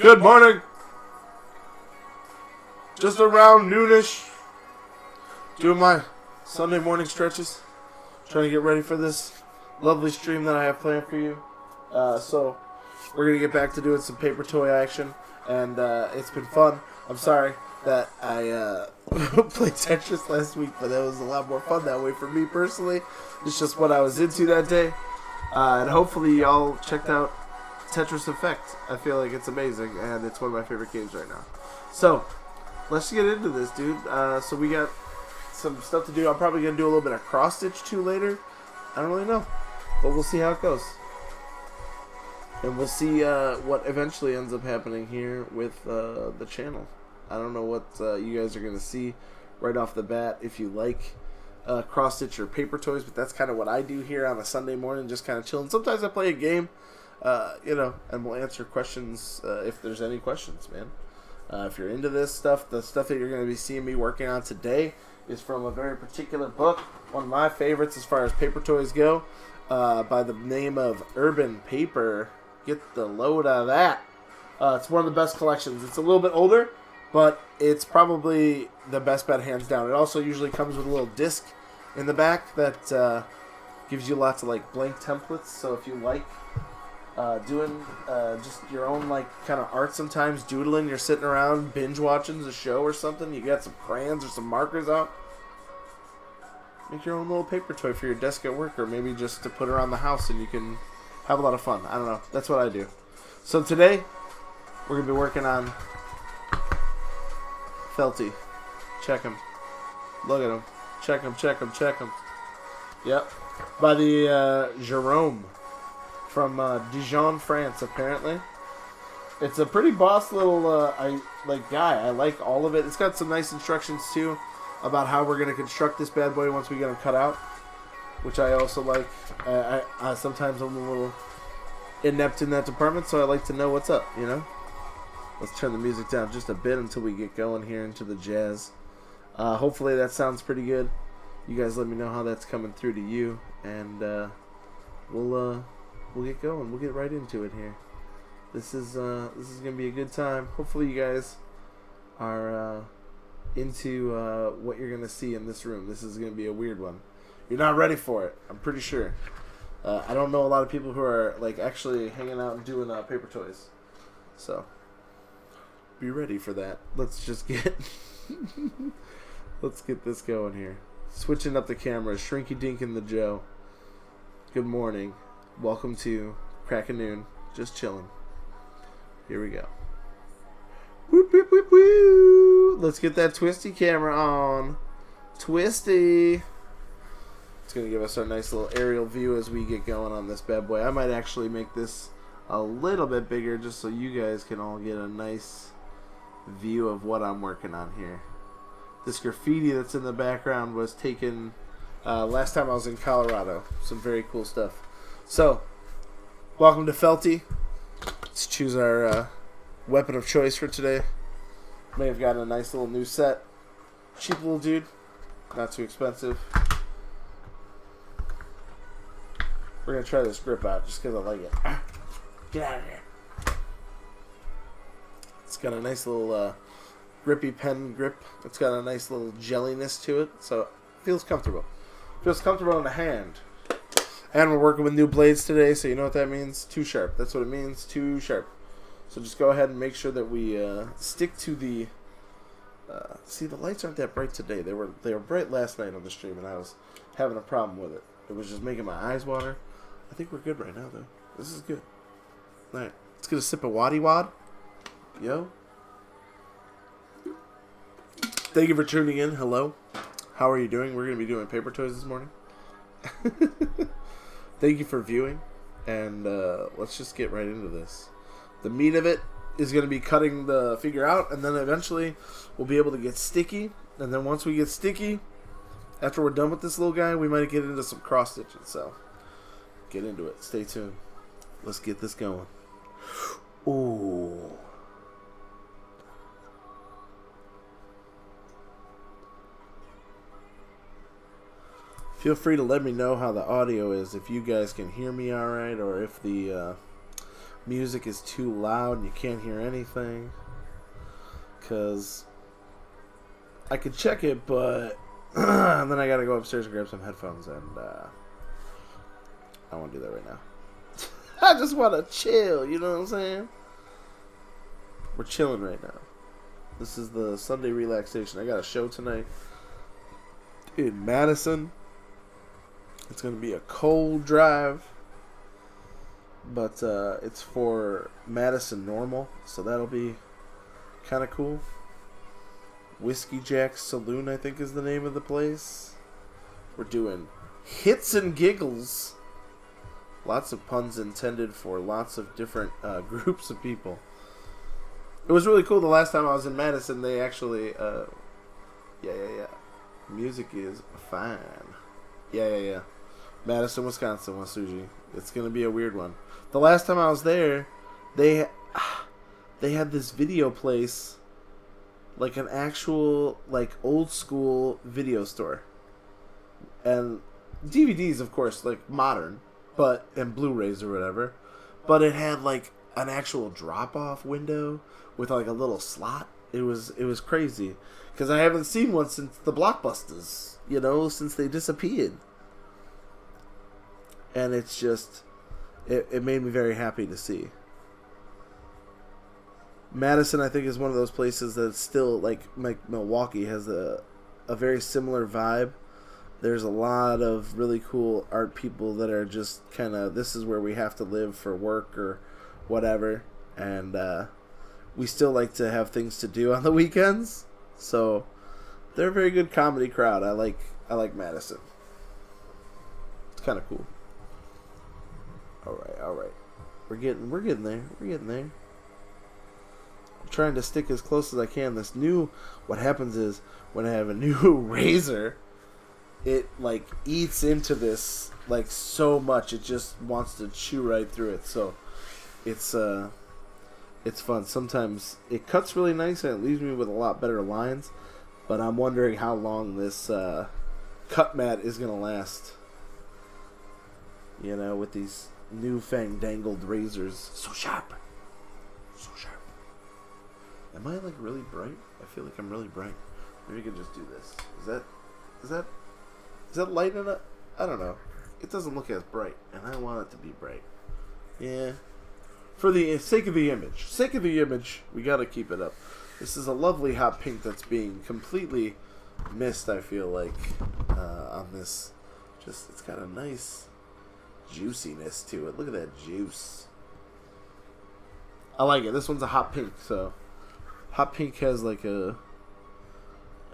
Good morning. Just around noonish. Doing my Sunday morning stretches. Trying to get ready for this lovely stream that I have planned for you. So we're going to get back to doing some paper toy action. And it's been fun. I'm sorry that I played Tetris last week, but that was a lot more fun that way for me personally. It's just what I was into that day. And hopefully y'all checked out Tetris Effect. I feel like it's amazing, and it's one of my favorite games right now. So, let's get into this, dude. So we got some stuff to do. I'm probably going to do a little bit of cross-stitch too later. I don't really know, but we'll see how it goes. And we'll see what eventually ends up happening here with the channel. I don't know what you guys are going to see right off the bat if you like cross-stitch or paper toys, but that's kind of what I do here on a Sunday morning, just kind of chilling. Sometimes I play a game. And we'll answer questions if there's any questions, man. If you're into this stuff, the stuff that you're going to be seeing me working on today is from a very particular book, one of my favorites as far as paper toys go, by the name of Urban Paper. Get the load of that. It's one of the best collections. It's a little bit older, but it's probably the best bet hands down. It also usually comes with a little disc in the back that gives you lots of like blank templates, so if you like doing just your own like kind of art sometimes, doodling, you're sitting around binge watching the show or something, you got some crayons or some markers out, make your own little paper toy for your desk at work, or maybe just to put around the house and you can have a lot of fun. I don't know, that's what I do. So today we're gonna be working on Felty. Check him, look at him, check him. Yep, by the Jerom from Dijon, France, apparently. It's a pretty boss little guy. I like all of it. It's got some nice instructions too about how we're gonna construct this bad boy once we get him cut out, which I also like. I sometimes I'm a little inept in that department, so I like to know what's up, you know. Let's turn the music down just a bit until we get going here into the jazz. Hopefully that sounds pretty good. You guys let me know how that's coming through to you, and we'll get going. We'll get right into it here. This is gonna be a good time. Hopefully you guys are into what you're gonna see in this room. This is gonna be a weird one. You're not ready for it, I'm pretty sure. I don't know a lot of people who are like actually hanging out and doing paper toys, so be ready for that. Let's just get let's get this going here. Switching up the camera, Shrinky Dink and the Joe. Good morning. Welcome to Crack a Noon. Just chilling. Here we go. Whoop, whoop, whoop, whoop. Let's get that twisty camera on. Twisty. It's going to give us our nice little aerial view as we get going on this bad boy. I might actually make this a little bit bigger just so you guys can all get a nice view of what I'm working on here. This graffiti that's in the background was taken last time I was in Colorado. Some very cool stuff. So, welcome to Felty. Let's choose our weapon of choice for today. May have gotten a nice little new set. Cheap little dude. Not too expensive. We're going to try this grip out just because I like it. Get out of here. It's got a nice little grippy pen grip. It's got a nice little jelliness to it, so it feels comfortable. Feels comfortable in the hand. And we're working with new blades today, so you know what that means? Too sharp. That's what it means, too sharp. So just go ahead and make sure that we stick to the... see, the lights aren't that bright today. They were bright last night on the stream, and I was having a problem with it. It was just making my eyes water. I think we're good right now, though. This is good. Alright, let's get a sip of Waddy Wad. Yo. Thank you for tuning in. Hello. How are you doing? We're going to be doing paper toys this morning. Thank you for viewing, and let's just get right into this. The meat of it is going to be cutting the figure out, and then eventually we'll be able to get sticky, and then once we get sticky, after we're done with this little guy, we might get into some cross stitching, so get into it. Stay tuned. Let's get this going. Ooh. Feel free to let me know how the audio is, if you guys can hear me alright, or if the music is too loud and you can't hear anything. Because I could check it, but and then I gotta go upstairs and grab some headphones, and I won't do that right now. I just want to chill, you know what I'm saying? We're chilling right now. This is the Sunday relaxation. I got a show tonight in Madison. It's going to be a cold drive, but it's for Madison Normal, so that'll be kind of cool. Whiskey Jack's Saloon, I think, is the name of the place. We're doing hits and giggles. Lots of puns intended for lots of different groups of people. It was really cool. The last time I was in Madison, they actually, music is fine. Yeah. Madison, Wisconsin, Wasuji. It's gonna be a weird one. The last time I was there, they had this video place, like an actual, like, old school video store, and DVDs, of course, like modern, and Blu-rays or whatever, but it had like an actual drop-off window with like a little slot. It was crazy, because I haven't seen one since the Blockbusters, since they disappeared. And it's just, it made me very happy to see. Madison, I think, is one of those places that's still, like Milwaukee, has a very similar vibe. There's a lot of really cool art people that are just kind of, this is where we have to live for work or whatever. And we still like to have things to do on the weekends. So they're a very good comedy crowd. I like Madison. It's kind of cool. All right. We're getting there. I'm trying to stick as close as I can. What happens is when I have a new razor, it like eats into this like so much, it just wants to chew right through it. So it's fun. Sometimes it cuts really nice and it leaves me with a lot better lines, but I'm wondering how long this cut mat is gonna last, with these new fandangled razors. So sharp. Am I like really bright? I feel like I'm really bright. Maybe we could just do this. Is that light in it? I don't know. It doesn't look as bright, and I want it to be bright. Yeah. For the sake of the image, we gotta keep it up. This is a lovely hot pink that's being completely missed, I feel like, on this. It's got a nice juiciness to it. Look at that juice. I like it. This one's a hot pink, so hot pink has like an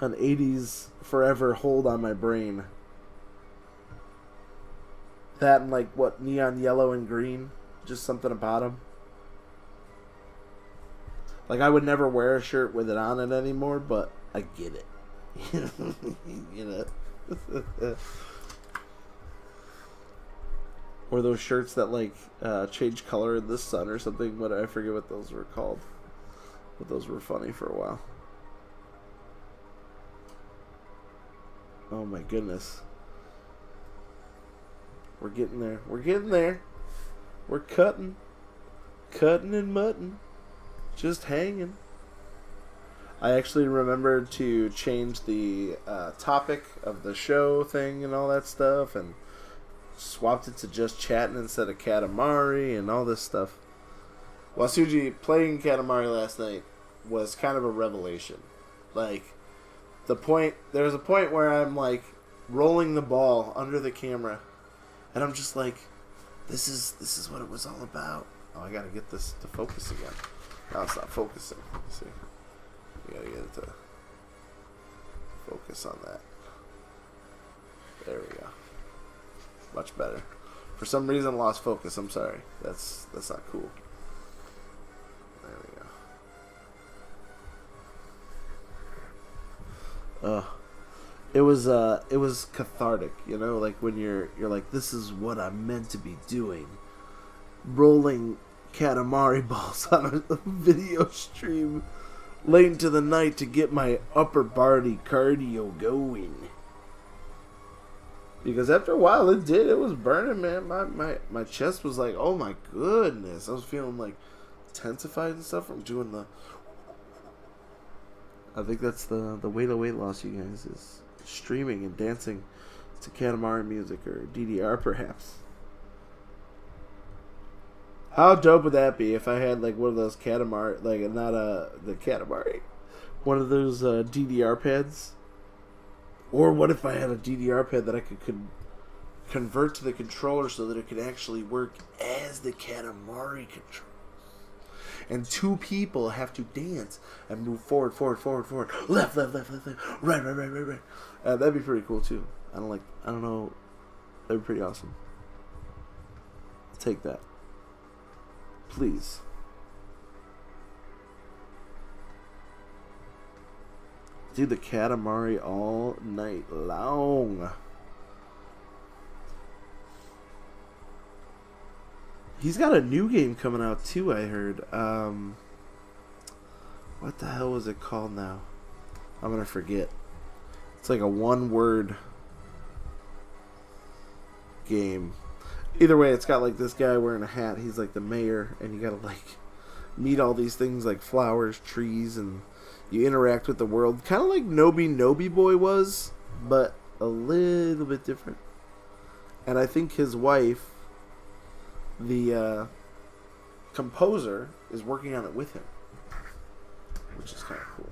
80s forever hold on my brain. That and like what, neon yellow and green, just something about them. Like I would never wear a shirt with it on it anymore, but I get it. Or those shirts that like change color in the sun or something, but I forget what those were called. But those were funny for a while. Oh my goodness. We're getting there. We're cutting and mutton. Just hanging. I actually remembered to change the topic of the show thing and all that stuff, and swapped it to just chatting instead of Katamari and all this stuff. Wasuji playing Katamari last night was kind of a revelation. Like, there was a point where I'm like rolling the ball under the camera, and I'm just like, this is what it was all about. Oh, I gotta get this to focus again. Now it's not focusing. Let's see, we gotta get it to focus on that. There we go. Much better. For some reason, lost focus. I'm sorry. That's not cool. There we go. It was cathartic, like when you're like, this is what I'm meant to be doing. Rolling Katamari balls on a video stream late into the night to get my upper body cardio going. Because after a while, it was burning, man. My chest was like, oh my goodness. I was feeling like tensified and stuff from doing the... I think that's the way to weight loss, you guys, is streaming and dancing to Katamari music or DDR, perhaps. How dope would that be if I had like one of those Katamari, like not the Katamari, one of those DDR pads? Or what if I had a DDR pad that I could convert to the controller so that it could actually work as the Katamari controller? And two people have to dance and move forward, left, right. That'd be pretty cool too. I don't know. That'd be pretty awesome. Take that, please. Do the Katamari all night long. He's got a new game coming out too, I heard. What the hell was it called now? I'm gonna forget. It's like a one-word game. Either way, it's got like this guy wearing a hat. He's like the mayor, and you gotta like meet all these things like flowers, trees, and you interact with the world. Kind of like Nobi Boy was, but a little bit different. And I think his wife, the composer, is working on it with him, which is kind of cool.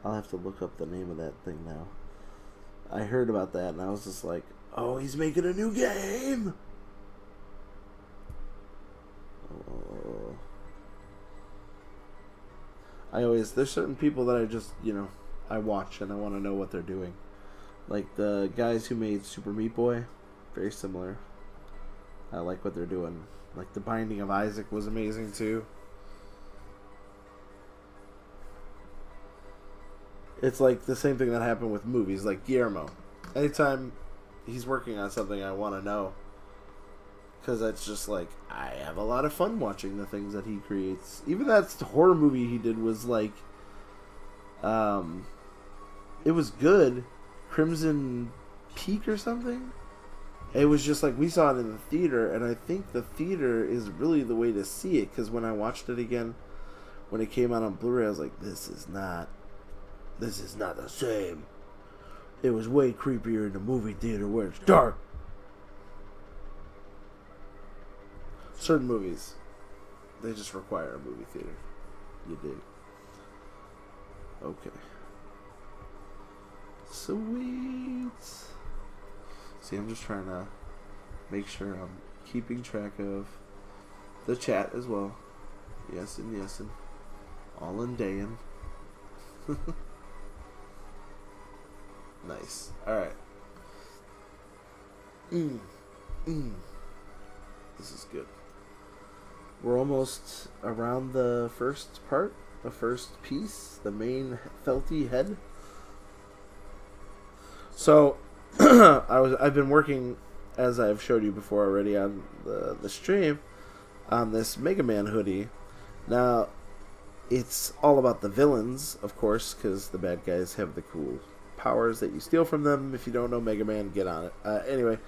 I'll have to look up the name of that thing now. I heard about that and I was just like, oh, he's making a new game! Oh. There's certain people that I just, I watch and I want to know what they're doing. Like the guys who made Super Meat Boy. Very similar. I like what they're doing. Like The Binding of Isaac was amazing too. It's like the same thing that happened with movies, like Guillermo. Anytime he's working on something, I want to know. Because that's just like, I have a lot of fun watching the things that he creates. Even that horror movie he did was like, it was good. Crimson Peak or something? It was just like, we saw it in the theater, and I think the theater is really the way to see it, because when I watched it again, when it came out on Blu-ray, I was like, this is not the same. It was way creepier in the movie theater where it's dark. Certain movies, they just require a movie theater. You dig? Okay. Sweet. See, I'm just trying to make sure I'm keeping track of the chat as well. Yes and yes and all in day in. Nice. Alright. This is good. We're almost around the first part, the first piece, the main Felty head. So, I've been working, as I've showed you before already on the stream, on this Mega-Man hoodie. Now, it's all about the villains, of course, because the bad guys have the cool powers that you steal from them. If you don't know Mega-Man, get on it. Anyway,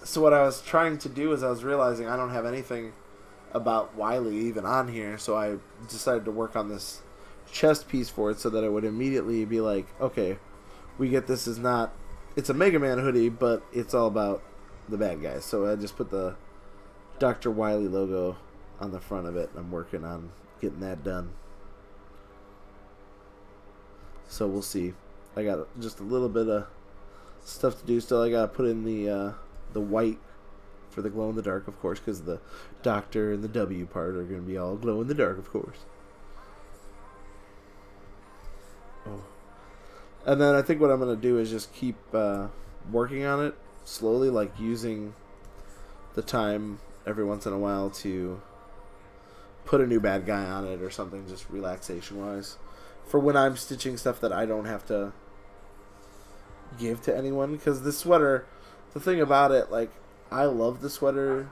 so what I was trying to do is I was realizing I don't have anything about Wily even on here, so I decided to work on this chest piece for it so that it would immediately be like, okay, we get this is not, it's a Mega Man hoodie, but it's all about the bad guys. So I just put the Dr. Wily logo on the front of it. I'm working on getting that done. So we'll see. I got just a little bit of stuff to do still. I gotta put in the white for the glow in the dark, of course, because the Doctor and the W part are gonna be all glow in the dark, of course. Oh. And then I think what I'm gonna do is just keep working on it slowly, like using the time every once in a while to put a new bad guy on it or something, just relaxation wise, for when I'm stitching stuff that I don't have to give to anyone. Because this sweater, the thing about it, like, I love the sweater.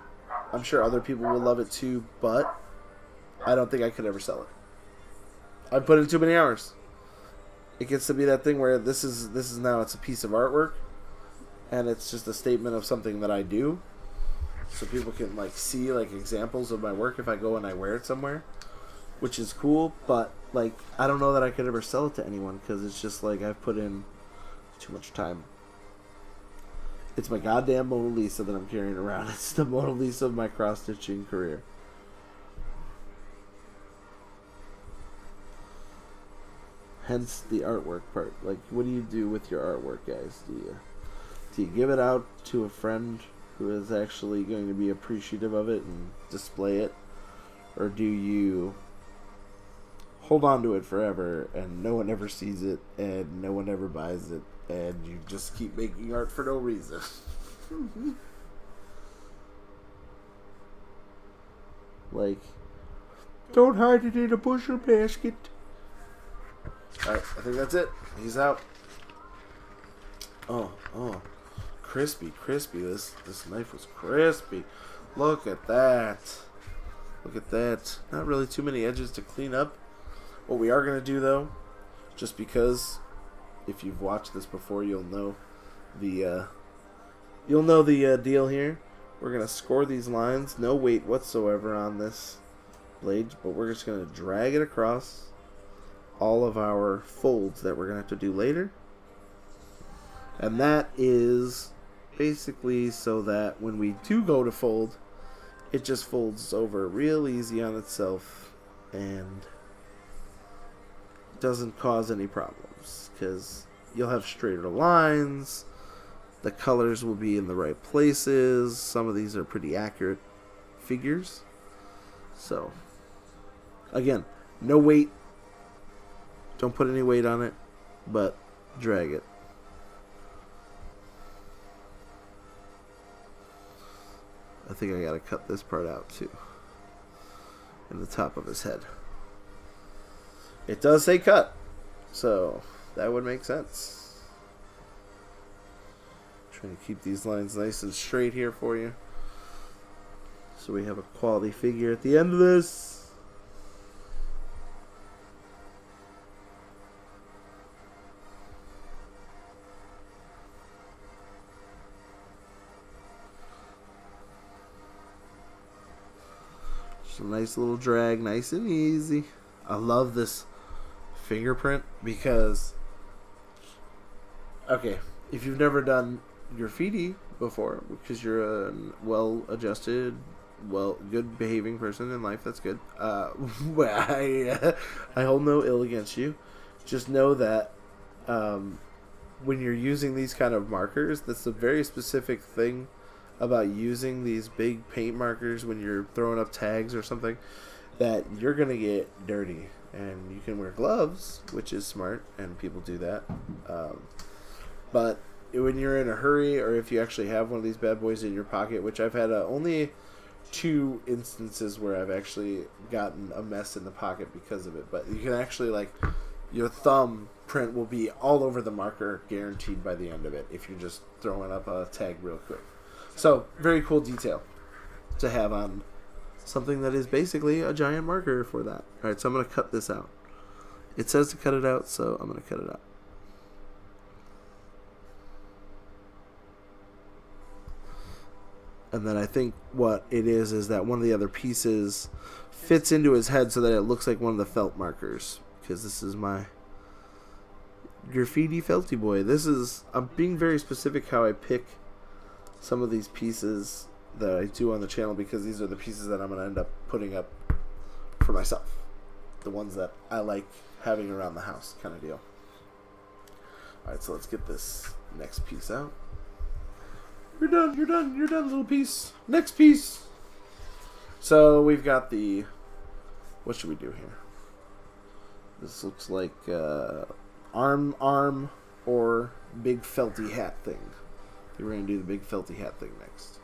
I'm sure other people will love it too, but I don't think I could ever sell it. I put in too many hours. it gets to be that thing where this is now it's a piece of artwork, and it's just a statement of something that I do, so people can like see like examples of my work if I go and I wear it somewhere, which is cool. But like I don't know that I could ever sell it to anyone because it's just like I've put in too much time. It's my goddamn Mona Lisa that I'm carrying around. It's the Mona Lisa of my cross-stitching career. Hence the artwork part. Like, what do you do with your artwork, guys? Do you give it out to a friend who is actually going to be appreciative of it and display it? Or do you hold on to it forever and no one ever sees it and no one ever buys it and you just keep making art for no reason? Like, don't hide it in a bushel basket. Alright, I think that's it. He's out. Oh. Crispy. This knife was crispy. Look at that. Not really too many edges to clean up. What we are going to do, though, just because if you've watched this before, you'll know the deal here. We're going to score these lines. No weight whatsoever on this blade, but we're just going to drag it across all of our folds that we're going to have to do later. And that is basically so that when we do go to fold, it just folds over real easy on itself and doesn't cause any problems, because you'll have straighter lines, the colors will be in the right places. Some of these are pretty accurate figures. So again, no weight, don't put any weight on it, but drag it. I think I gotta cut this part out too, in the top of his head. It does say cut, so that would make sense. Trying to keep these lines nice and straight here for you, so we have a quality figure at the end of this. Just a nice little drag, nice and easy. I love this fingerprint because, okay, if you've never done graffiti before, because you're a well-adjusted, good behaving person in life, that's good. I hold no ill against you. Just know that when you're using these kind of markers, that's a very specific thing about using these big paint markers when you're throwing up tags or something, that you're gonna get dirty. And you can wear gloves, which is smart, and people do that. But when you're in a hurry, or if you actually have one of these bad boys in your pocket, which I've had only 2 instances where I've actually gotten a mess in the pocket because of it. But you can actually, like, your thumb print will be all over the marker, guaranteed by the end of it, if you're just throwing up a tag real quick. So, very cool detail to have on something that is basically a giant marker for that. Alright, so I'm going to cut this out. It says to cut it out, so I'm going to cut it out. And then I think what it is that one of the other pieces fits into his head so that it looks like one of the felt markers. Because this is my graffiti Felty boy. I'm being very specific how I pick some of these pieces that I do on the channel, because these are the pieces that I'm going to end up putting up for myself. The ones that I like having around the house, kind of deal. Alright, so let's get this next piece out. You're done, little piece. Next piece. So we've got the, what should we do here? This looks like arm or big felty hat thing. I think we're going to do the big felty hat thing next.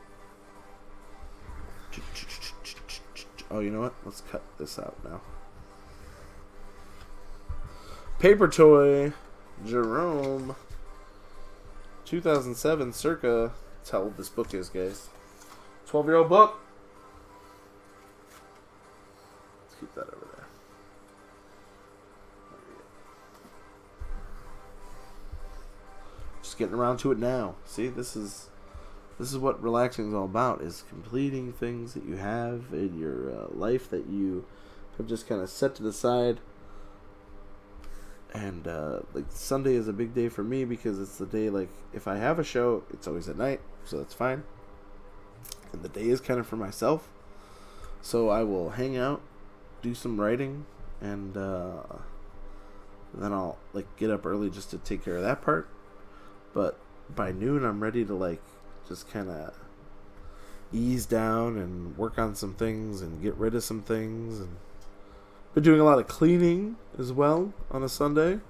Oh, you know what? Let's cut this out now. Paper toy, Jerom, 2007, circa. That's how old this book is, guys. 12-year-old book. Let's keep that over there. getting around to it now. See, this is what relaxing is all about, is completing things that you have in your life that you have just kind of set to the side. And like Sunday is a big day for me because it's the day, like, if I have a show, it's always at night, so that's fine. And the day is kind of for myself, so I will hang out, do some writing, and then I'll like get up early just to take care of that part. But by noon, I'm ready to like just kind of ease down and work on some things and get rid of some things. And been doing a lot of cleaning as well on a Sunday.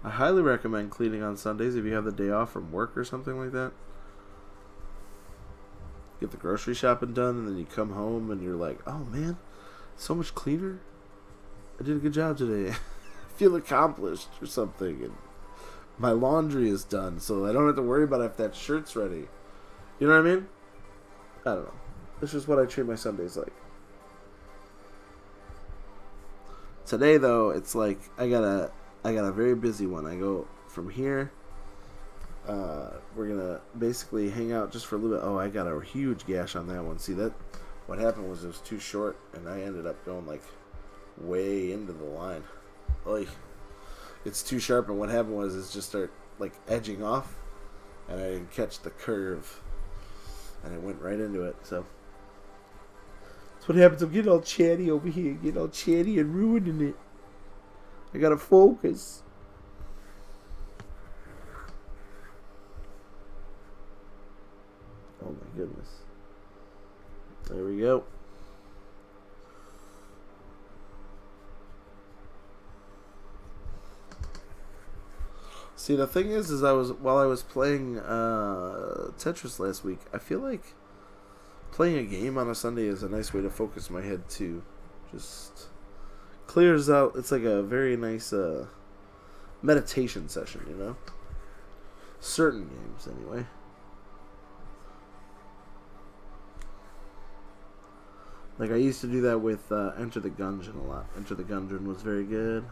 I highly recommend cleaning on Sundays if you have the day off from work or something like that. Get the grocery shopping done, and then you come home and you're like, oh man, so much cleaner. I did a good job today. I feel accomplished or something. And my laundry is done, so I don't have to worry about if that shirt's ready. You know what I mean? I don't know. This is what I treat my Sundays like. Today, though, it's like I got a very busy one. I go from here. We're gonna basically hang out just for a little bit. Oh, I got a huge gash on that one. See that? What happened was it was too short, and I ended up going like way into the line. Like, it's too sharp, and what happened was it just started like edging off, and I didn't catch the curve, and it went right into it. So that's what happens. I'm getting all chatty over here, getting all chatty and ruining it. I gotta focus. Oh my goodness. There we go. See, the thing is while I was playing Tetris last week, I feel like playing a game on a Sunday is a nice way to focus my head too. Just clears out. It's like a very nice meditation session, you know? Certain games, anyway. Like, I used to do that with Enter the Gungeon a lot. Enter the Gungeon was very good.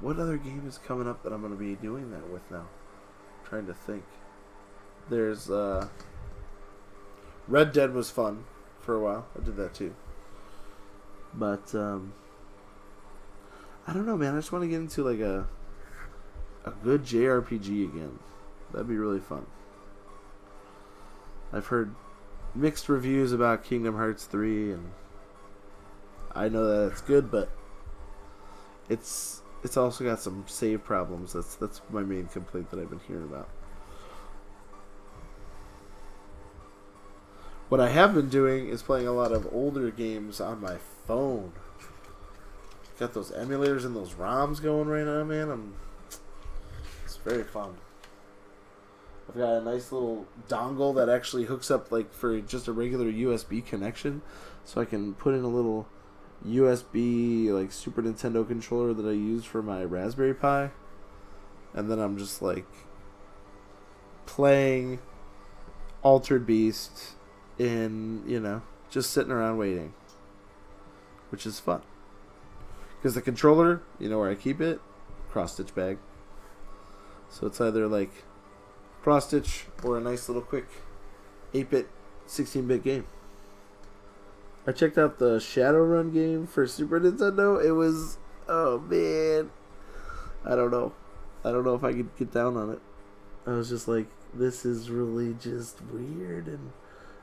What other game is coming up that I'm going to be doing that with now? I'm trying to think. There's Red Dead was fun for a while. I did that too. But I don't know, man. I just want to get into like a good JRPG again. That'd be really fun. I've heard mixed reviews about Kingdom Hearts 3, and I know that it's good, but it's also got some save problems. That's my main complaint that I've been hearing about. What I have been doing is playing a lot of older games on my phone. Got those emulators and those ROMs going right now, man. It's very fun. I've got a nice little dongle that actually hooks up like for just a regular USB connection, so I can put in a little USB like Super Nintendo controller that I use for my Raspberry Pi, and then I'm just like playing Altered Beast in, you know, just sitting around waiting, which is fun. Because the controller, you know where I keep it? Cross-stitch bag. So it's either like cross-stitch or a nice little quick 8-bit, 16-bit game. I checked out the Shadowrun game for Super Nintendo. It was, oh man, I don't know if I could get down on it. I was just like, this is really just weird, and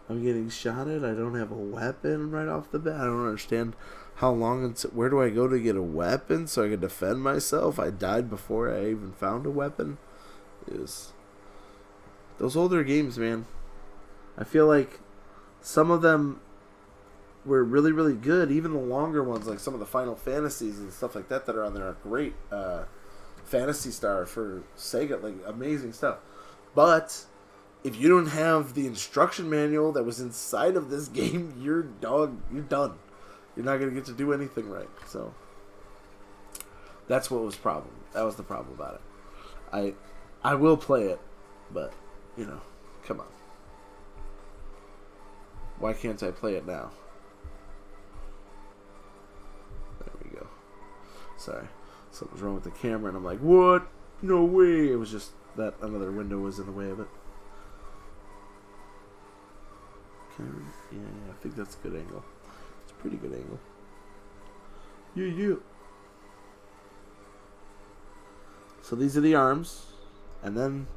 I'm getting shot at. I don't have a weapon right off the bat. I don't understand how long where do I go to get a weapon so I can defend myself? I died before I even found a weapon. It was those older games, man. I feel like some of them were really, really good. Even the longer ones, like some of the Final Fantasies and stuff like that are on there are great. Phantasy Star for Sega, like amazing stuff. But if you don't have the instruction manual that was inside of this game, you're done. You're not going to get to do anything right. So that's what was the problem. That was the problem about it. I will play it, but, you know, come on. Why can't I play it now? There we go. Sorry. Something's wrong with the camera, and I'm like, what? No way. It was just that another window was in the way of it. Yeah, I think that's a good angle. It's a pretty good angle. You. So these are the arms, and then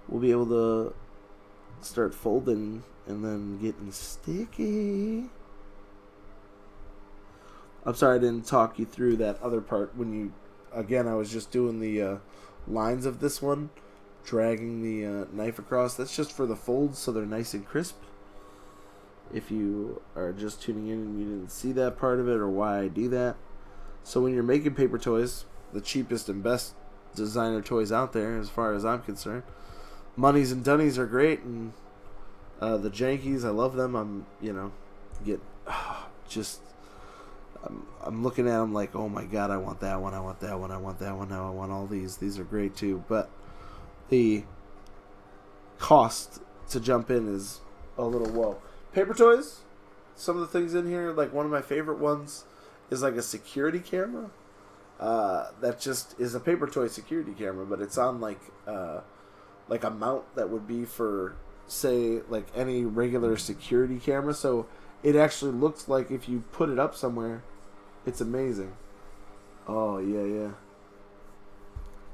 we'll be able to start folding and then getting sticky. I'm sorry I didn't talk you through that other part when you. Again, I was just doing the lines of this one, dragging the knife across. That's just for the folds so they're nice and crisp. If you are just tuning in and you didn't see that part of it or why I do that. So when you're making paper toys, the cheapest and best designer toys out there as far as I'm concerned, Moneys and Dunnies are great, and the Jankies, I love them. I'm looking at them like, oh my god, I want that one, I want that one, I want that one, now I want all these. These are great too, but the cost to jump in is a little low. Paper toys, some of the things in here, like one of my favorite ones is like a security camera. That just is a paper toy security camera, but it's on like a mount that would be for, say, like any regular security camera. So it actually looks like if you put it up somewhere, it's amazing. Oh, yeah.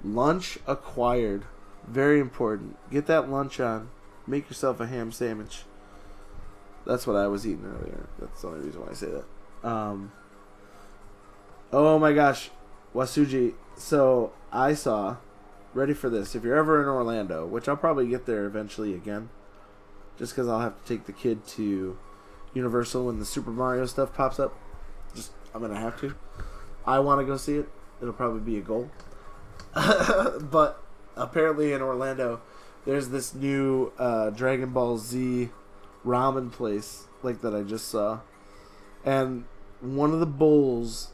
Lunch acquired. Very important. Get that lunch on. Make yourself a ham sandwich. That's what I was eating earlier. That's the only reason why I say that. Oh my gosh. Wasuji. So, I saw, ready for this, if you're ever in Orlando, which I'll probably get there eventually again, just because I'll have to take the kid to Universal when the Super Mario stuff pops up. I'm going to have to. I want to go see it. It'll probably be a goal. But apparently in Orlando, there's this new Dragon Ball Z ramen place like that I just saw. And one of the bowls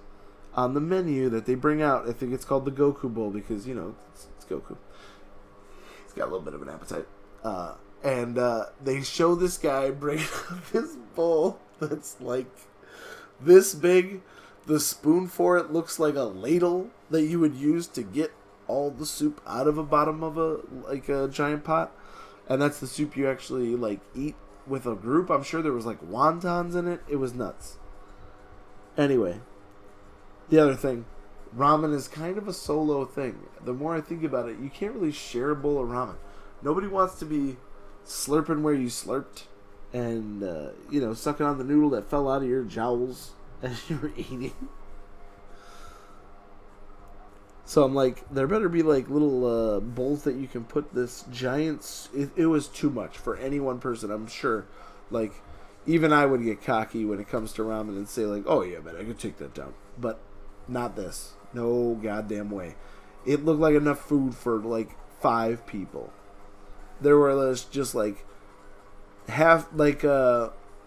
on the menu that they bring out, I think it's called the Goku Bowl because, it's Goku. He's got a little bit of an appetite. And they show this guy bringing up this bowl that's like this big. The spoon for it looks like a ladle that you would use to get all the soup out of the bottom of a giant pot. And that's the soup you actually eat with a group. I'm sure there was wontons in it. It was nuts. Anyway, the other thing, ramen is kind of a solo thing. The more I think about it, you can't really share a bowl of ramen. Nobody wants to be slurping where you slurped and, sucking on the noodle that fell out of your jowls as you were eating. So I'm like, there better be little bowls that you can put this giant. It was too much for any one person, I'm sure. Even I would get cocky when it comes to ramen and say oh yeah, man, I could take that down. But not this. No goddamn way. It looked like enough food for 5 people. There were just half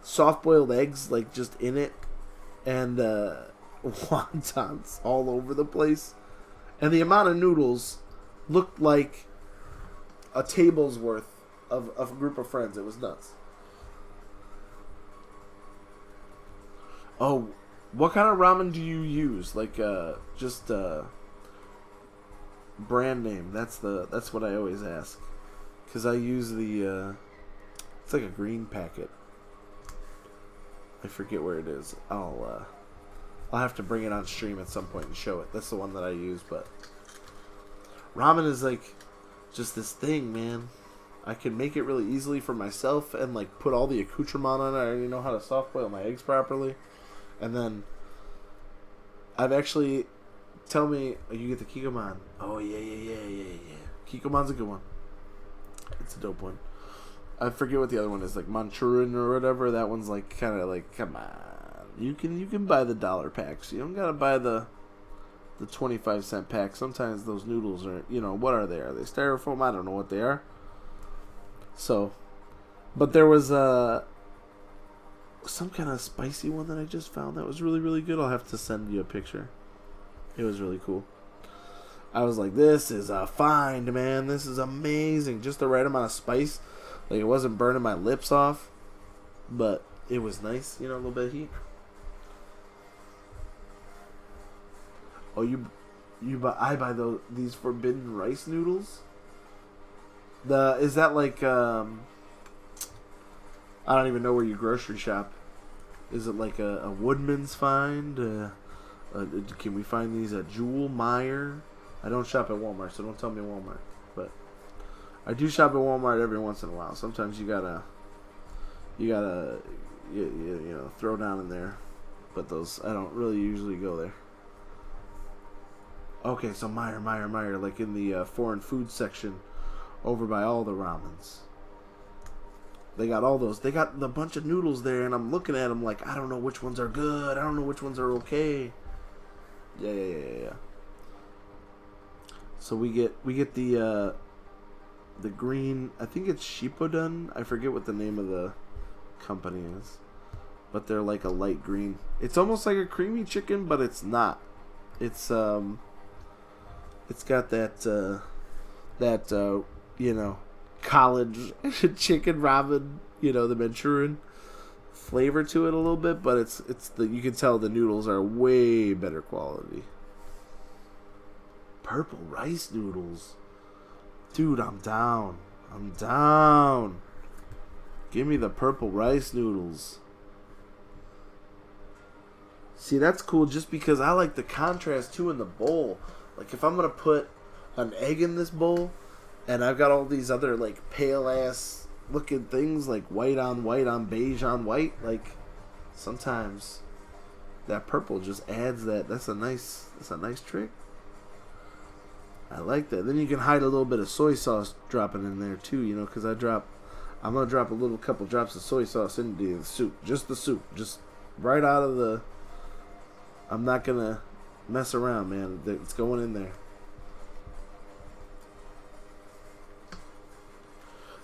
soft-boiled eggs just in it. And wontons all over the place. And the amount of noodles looked like a table's worth of a group of friends. It was nuts. Oh, what kind of ramen do you use? Just brand name. That's what I always ask. Because I use the, it's like a green packet. I forget where it is. I'll have to bring it on stream at some point and show it. That's the one that I use, but ramen is just this thing, man. I can make it really easily for myself and put all the accoutrement on it. I already know how to soft boil my eggs properly. And then I've actually tell me, oh, you get the Kikkoman. Oh yeah. Kikkoman's a good one. It's a dope one. I forget what the other one is, Manchurian or whatever. That one's kind of come on. You can buy the dollar packs. You don't gotta buy the 25-cent pack. Sometimes those noodles are, what are they? Are they styrofoam? I don't know what they are. So, but there was some kind of spicy one that I just found that was really, really good. I'll have to send you a picture. It was really cool. I was like, this is a find, man. This is amazing. Just the right amount of spice. It wasn't burning my lips off, but it was nice, a little bit of heat. Oh, I buy these forbidden rice noodles. Is that like I don't even know where you grocery shop. Is it like a Woodman's Find? Can we find these at Jewel, Meyer? I don't shop at Walmart, so don't tell me Walmart. But I do shop at Walmart every once in a while. Sometimes you gotta throw down in there. But those, I don't really usually go there. Okay, so Meyer, like in the foreign food section over by all the ramens. They got all those. They got the bunch of noodles there, and I'm looking at them like, I don't know which ones are good. I don't know which ones are okay. Yeah. So we get the green. I think it's Shippuden. I forget what the name of the company is, but they're like a light green. It's almost like a creamy chicken, but it's not. It's got that college chicken ramen, the Manchurian flavor to it a little bit, but you can tell the noodles are way better quality. Purple rice noodles. Dude, I'm down. Give me the purple rice noodles. See, that's cool just because I like the contrast too in the bowl. Like if I'm going to put an egg in this bowl, and I've got all these other like pale ass looking things like white on beige on white. Like sometimes that purple just adds that. That's a nice trick. I like that. Then you can hide a little bit of soy sauce dropping in there too. Because I'm gonna drop a couple drops of soy sauce into the soup. Just the soup. Just right out of the. I'm not gonna mess around, man. It's going in there.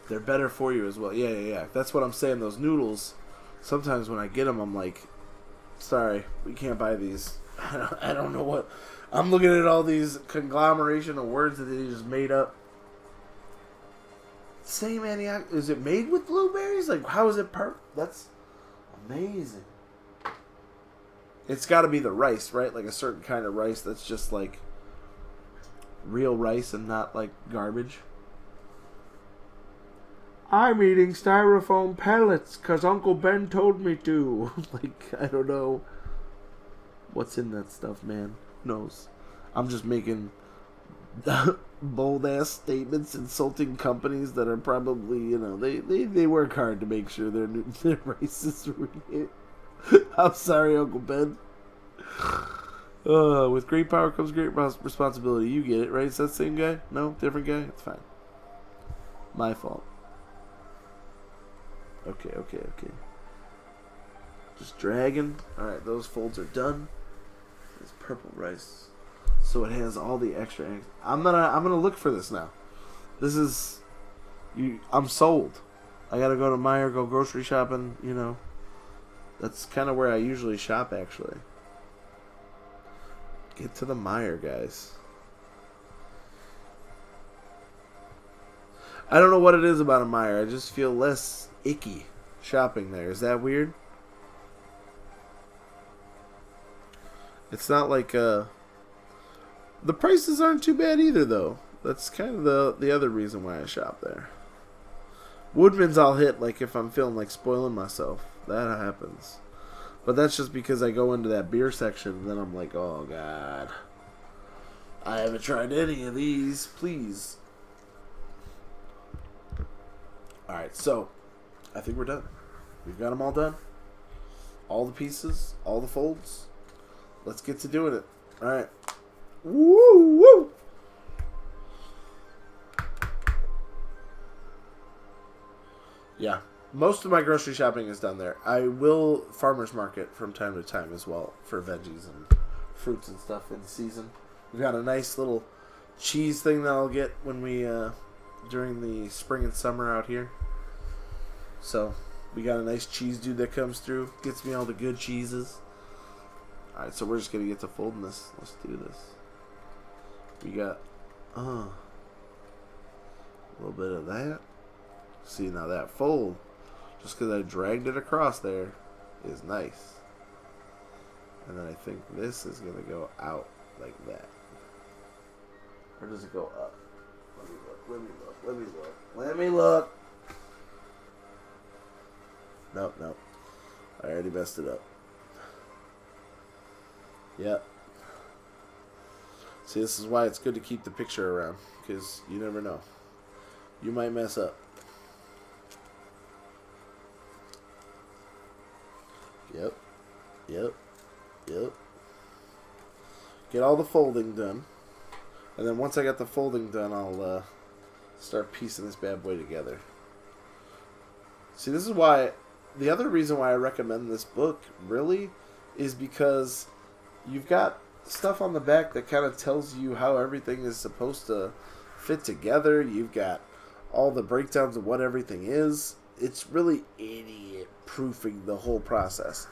They're better for you as well. Yeah. That's what I'm saying. Those noodles, sometimes when I get them, I'm like, sorry, we can't buy these. I don't know what. I'm looking at all these conglomeration of words that they just made up. Same antioxidant. Is it made with blueberries? Like, how is it That's amazing. It's got to be the rice, right? Like a certain kind of rice that's just like real rice and not like garbage. I'm eating styrofoam pellets because Uncle Ben told me to. Like, I don't know what's in that stuff, man. Who knows? I'm just making bold-ass statements insulting companies that are probably, they work hard to make sure their rice is real. I'm sorry, Uncle Ben. With great power comes great responsibility. You get it, right? Is that the same guy? No? Different guy? It's fine. My fault. Okay. Just dragging. Alright, those folds are done. It's purple rice. So it has all the extra eggs. I'm gonna look for this now. This is I'm sold. I gotta go to Meijer, go grocery shopping, That's kind of where I usually shop, actually. Get to the Meijer, guys. I don't know what it is about a Meijer. I just feel less icky shopping there. Is that weird? It's not like the prices aren't too bad either, though. That's kind of the other reason why I shop there. Woodman's I'll hit like if I'm feeling like spoiling myself. That happens. But that's just because I go into that beer section and then I'm like, oh god, I haven't tried any of these. Please. Alright, so I think we're done. We've got them all done. All the pieces, all the folds. Let's get to doing it. Alright. Woo! Yeah. Most of my grocery shopping is done there. I will farmer's market from time to time as well for veggies and fruits and stuff in season. We've got a nice little cheese thing that I'll get when we during the spring and summer out here. So we got a nice cheese dude that comes through, gets me all the good cheeses. Alright, so we're just gonna get to folding this. Let's do this. We got a little bit of that. See, now that fold, just because I dragged it across there, is nice. And then I think this is going to go out like that. Or does it go up? Let me look. Nope. I already messed it up. Yep. See, this is why it's good to keep the picture around, because you never know. You might mess up. Yep. Get all the folding done. And then once I got the folding done, I'll start piecing this bad boy together. See, this is why... The other reason why I recommend this book, really, is because you've got stuff on the back that kind of tells you how everything is supposed to fit together. You've got all the breakdowns of what everything is. It's really idiot-proofing the whole process.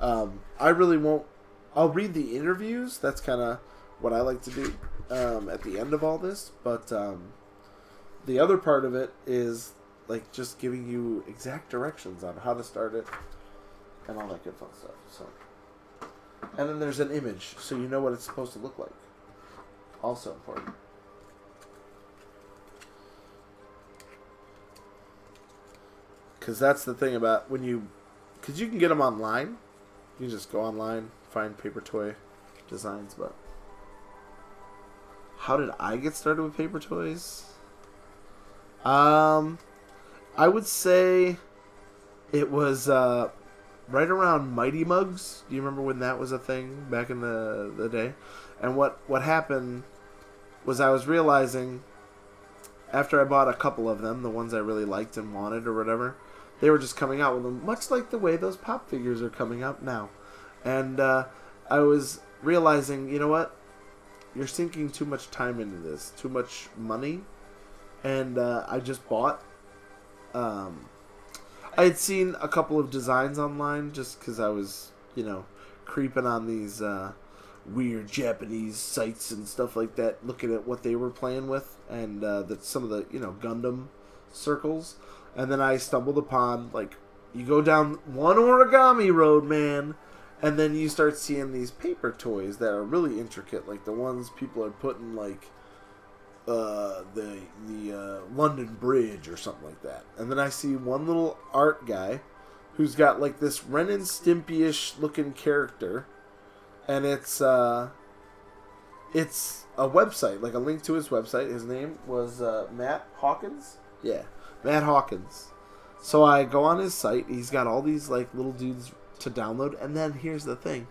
I really won't... I'll read the interviews. That's kind of what I like to do at the end of all this. But the other part of it is... like just giving you exact directions on how to start it and all that good fun stuff. So, and then there's an image, so you know what it's supposed to look like. Also important. Because that's the thing about when you... Because you can get them online. You can just go online, find paper toy designs, but... How did I get started with paper toys? I would say it was right around Mighty Mugs. Do you remember when that was a thing back in the day? And what happened was I was realizing after I bought a couple of them, the ones I really liked and wanted or whatever, they were just coming out with them, much like the way those pop figures are coming out now. And I was realizing, you know what? You're sinking too much time into this, too much money. And I just bought... I had seen a couple of designs online just because I was, creeping on these weird Japanese sites and stuff like that, looking at what they were playing with and some of the, Gundam circles. And then I stumbled upon, you go down one origami road, man, and then you start seeing these paper toys that are really intricate, like the ones people are putting, the London Bridge or something like that. And then I see one little art guy who's got this Ren and Stimpy-ish looking character, and it's a website, a link to his website. His name was Matt Hawkins. Yeah, Matt Hawkins. So I go on his site. He's got all these little dudes to download, and then here's the thing: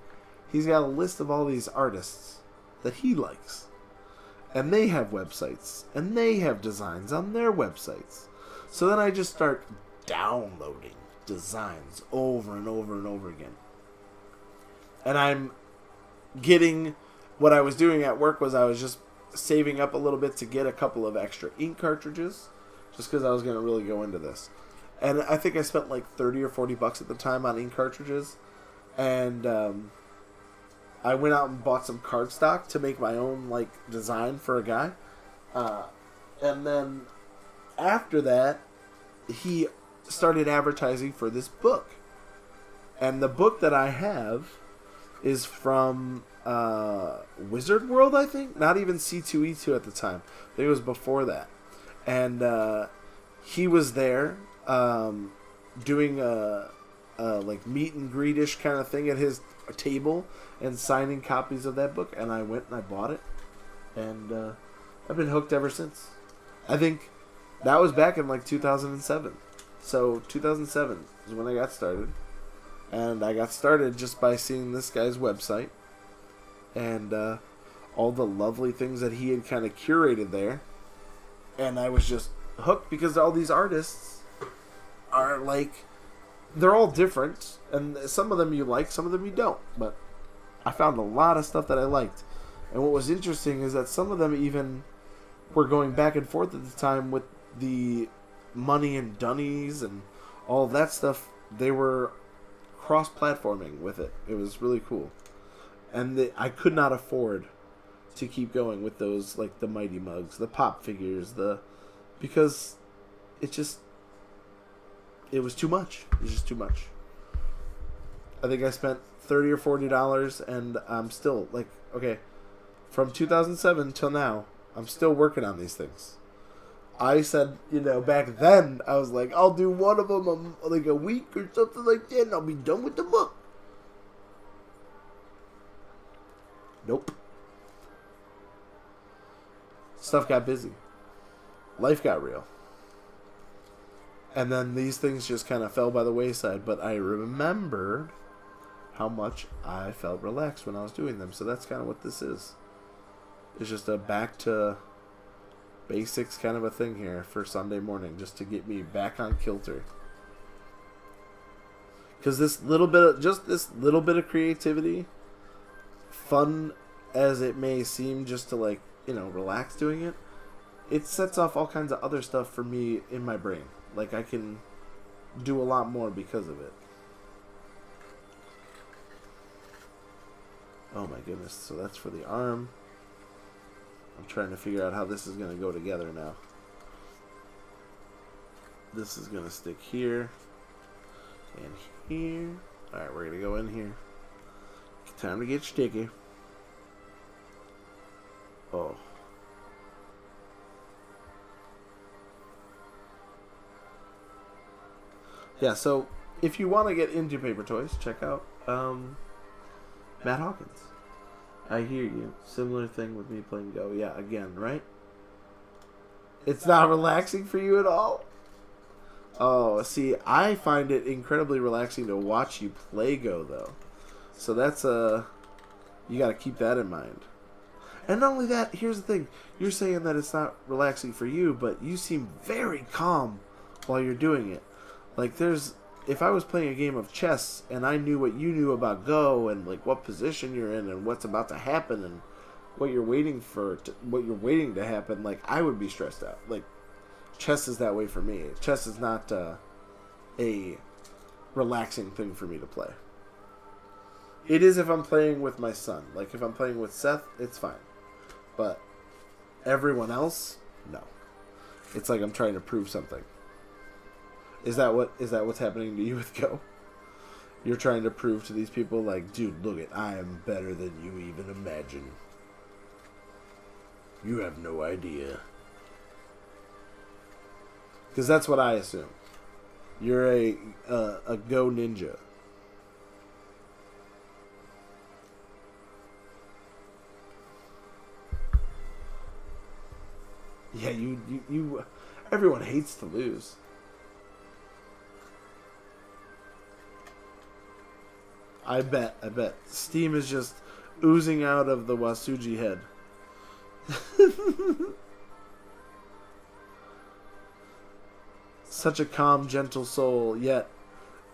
he's got a list of all these artists that he likes. And they have websites. And they have designs on their websites. So then I just start downloading designs over and over and over again. And I'm getting... What I was doing at work was I was just saving up a little bit to get a couple of extra ink cartridges. Just because I was going to really go into this. And I think I spent $30 or $40 at the time on ink cartridges. And... I went out and bought some cardstock to make my own, design for a guy. And then after that, he started advertising for this book. And the book that I have is from Wizard World, I think? Not even C2E2 at the time. I think it was before that. And he was there doing a meet and greet-ish kind of thing at his table and signing copies of that book, and I went and I bought it, and I've been hooked ever since. I think that was back in 2007. So 2007 is when I got started, and I got started just by seeing this guy's website and all the lovely things that he had kind of curated there, and I was just hooked because all these artists are they're all different, and some of them you like, some of them you don't, but I found a lot of stuff that I liked. And what was interesting is that some of them even were going back and forth at the time with the Money and Dunnies and all of that stuff. They were cross-platforming with it. It was really cool. And I could not afford to keep going with those, the Mighty Mugs, the pop figures, because it was too much. It was just too much. I think I spent $30 or $40, and I'm still, from 2007 till now, I'm still working on these things. I said, you know, back then, I was like, I'll do one of them like a week or something like that, and I'll be done with the book. Nope. Stuff got busy. Life got real. And then these things just kind of fell by the wayside, but I remembered how much I felt relaxed when I was doing them. So that's kind of what this is. It's just a back to basics kind of a thing here for Sunday morning, just to get me back on kilter. Because this little bit of creativity, fun as it may seem, just to like, you know, relax doing it, it sets off all kinds of other stuff for me in my brain. Like I can do a lot more because of it. Oh my goodness, so that's for the arm. I'm trying to figure out how this is going to go together now. This is going to stick here and here. Alright, we're going to go in here. Time to get sticky. Oh. Yeah, so if you want to get into paper toys, check out Matt Hawkins. I hear you. Similar thing with me playing Go. Yeah, again, right? It's not relaxing for you at all? Oh, see, I find it incredibly relaxing to watch you play Go, though. So that's you got to keep that in mind. And not only that, here's the thing. You're saying that it's not relaxing for you, but you seem very calm while you're doing it. Like, if I was playing a game of chess and I knew what you knew about Go and like what position you're in and what's about to happen and what you're waiting to happen, like I would be stressed out. Like chess is that way for me. Chess is not a relaxing thing for me to play. It is if I'm playing with my son. Like if I'm playing with Seth, it's fine. But everyone else, no. It's like I'm trying to prove something. Is that what's happening to you with Go? You're trying to prove to these people, like, dude, look I am better than you even imagine. You have no idea. Because that's what I assume. You're a Go ninja. Yeah, you everyone hates to lose. I bet. Steam is just oozing out of the Wasuji head. Such a calm, gentle soul, yet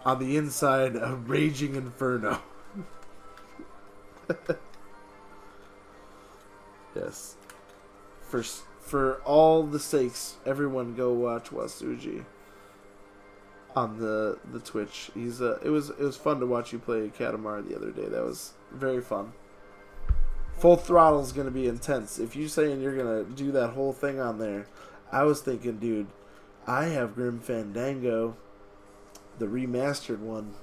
on the inside, a raging inferno. Yes. For all the sakes, everyone go watch Wasuji on the Twitch. It was fun to watch you play Katamari the other day. That was very fun. Full Throttle's gonna be intense. If you're saying you're gonna do that whole thing on there, I was thinking, dude, I have Grim Fandango, the remastered one,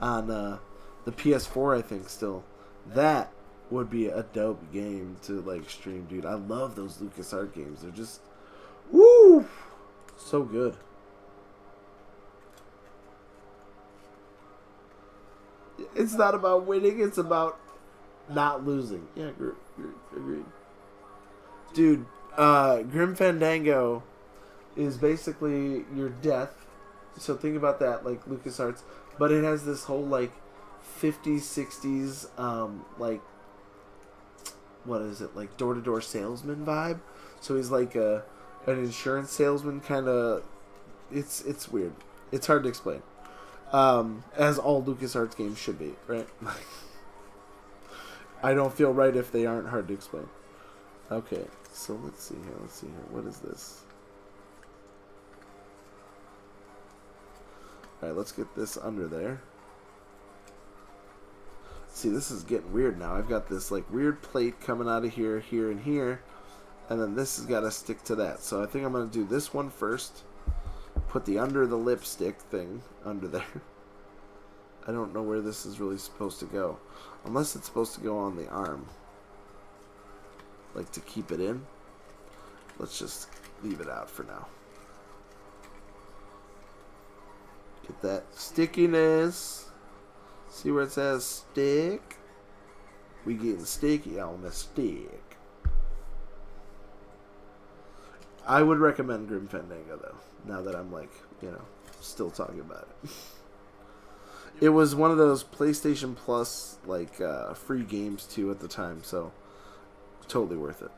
on the PS4, I think still. That would be a dope game to like stream, dude. I love those LucasArts games. They're just, woo, so good. It's not about winning, it's about not losing. Yeah, agreed. Dude, Grim Fandango is basically your death. So think about that, like LucasArts. But it has this whole, like, 50s, 60s, like, what is it, like, door-to-door salesman vibe. So he's like an insurance salesman, kind of. It's weird. It's hard to explain. As all LucasArts games should be, right? I don't feel right if they aren't hard to explain. Okay, so let's see here. What is this? Alright, let's get this under there. See, this is getting weird now. I've got this like weird plate coming out of here, here, and here. And then this has got to stick to that. So I think I'm going to do this one first. Put the under the lipstick thing under there. I don't know where this is really supposed to go. Unless it's supposed to go on the arm. Like to keep it in. Let's just leave it out for now. Get that stickiness. See where it says stick? We getting sticky on the stick. I would recommend Grim Fandango though, now that I'm like, still talking about it. It was one of those PlayStation Plus like free games too at the time, so totally worth it.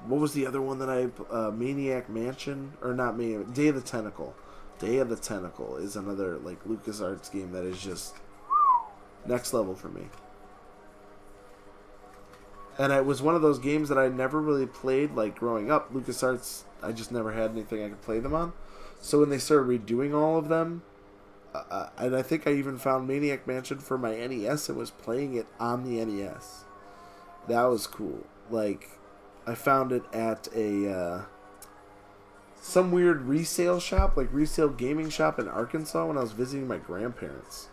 What was the other one that I Maniac Mansion or not Maniac Day of the Tentacle? Day of the Tentacle is another like LucasArts game that is just next level for me. And it was one of those games that I never really played like growing up. LucasArts, I just never had anything I could play them on. So when they started redoing all of them, and I think I even found Maniac Mansion for my NES and was playing it on the NES. That was cool. Like, I found it at a some weird resale shop, like resale gaming shop in Arkansas when I was visiting my grandparents.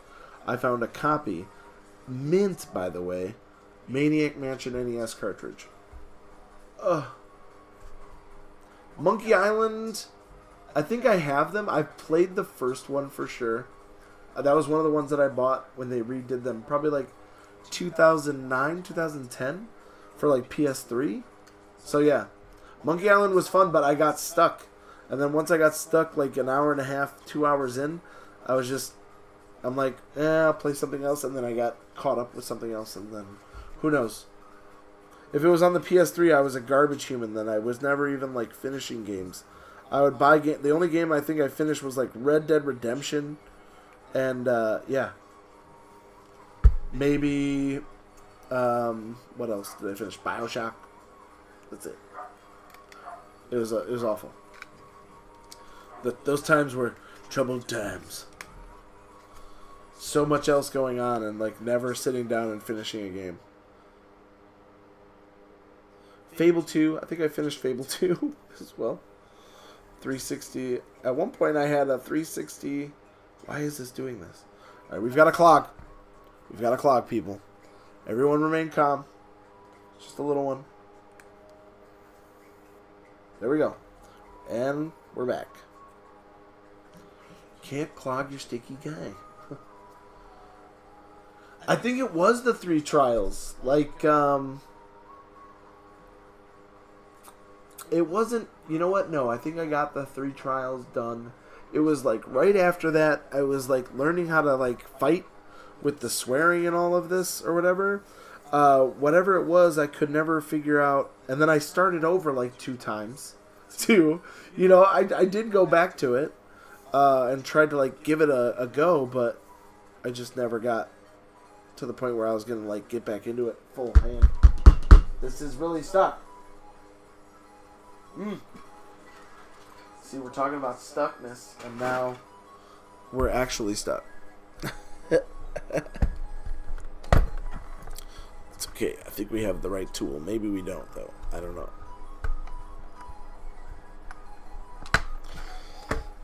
I found a copy, mint by the way, Maniac Mansion NES cartridge. Monkey Island, I think I have them. I've played the first one for sure. That was one of the ones that I bought when they redid them, probably like 2009, 2010 for like PS3. So yeah, Monkey Island was fun, but I got stuck. And then once I got stuck like an hour and a half, 2 hours in, I'm like, I'll play something else. And then I got caught up with something else. And then, who knows? If it was on the PS3, I was a garbage human then. I was never even like finishing games. I would buy the only game I think I finished was like Red Dead Redemption. And, yeah. Maybe, what else did I finish? BioShock. That's it. It was awful. Those times were troubled times. So much else going on and like never sitting down and finishing a game. Fable 2. I think I finished Fable 2 as well. 360. At one point I had a 360. Why is this doing this? All right, we've got a clock. We've got a clock, people. Everyone remain calm. Just a little one. There we go. And we're back. Can't clog your sticky guy. I think it was the 3 trials. Like, it wasn't, you know what? No, I think I got the 3 trials done. It was like right after that, I was like learning how to like fight with the swearing and all of this or whatever. Whatever it was, I could never figure out. And then I started over like 2 times. Too. You know, I did go back to it and tried to like give it a go, but I just never got to the point where I was going to like get back into it full hand. This is really stuck. See, we're talking about stuckness, and now we're actually stuck. It's okay. I think we have the right tool. Maybe we don't, though. I don't know.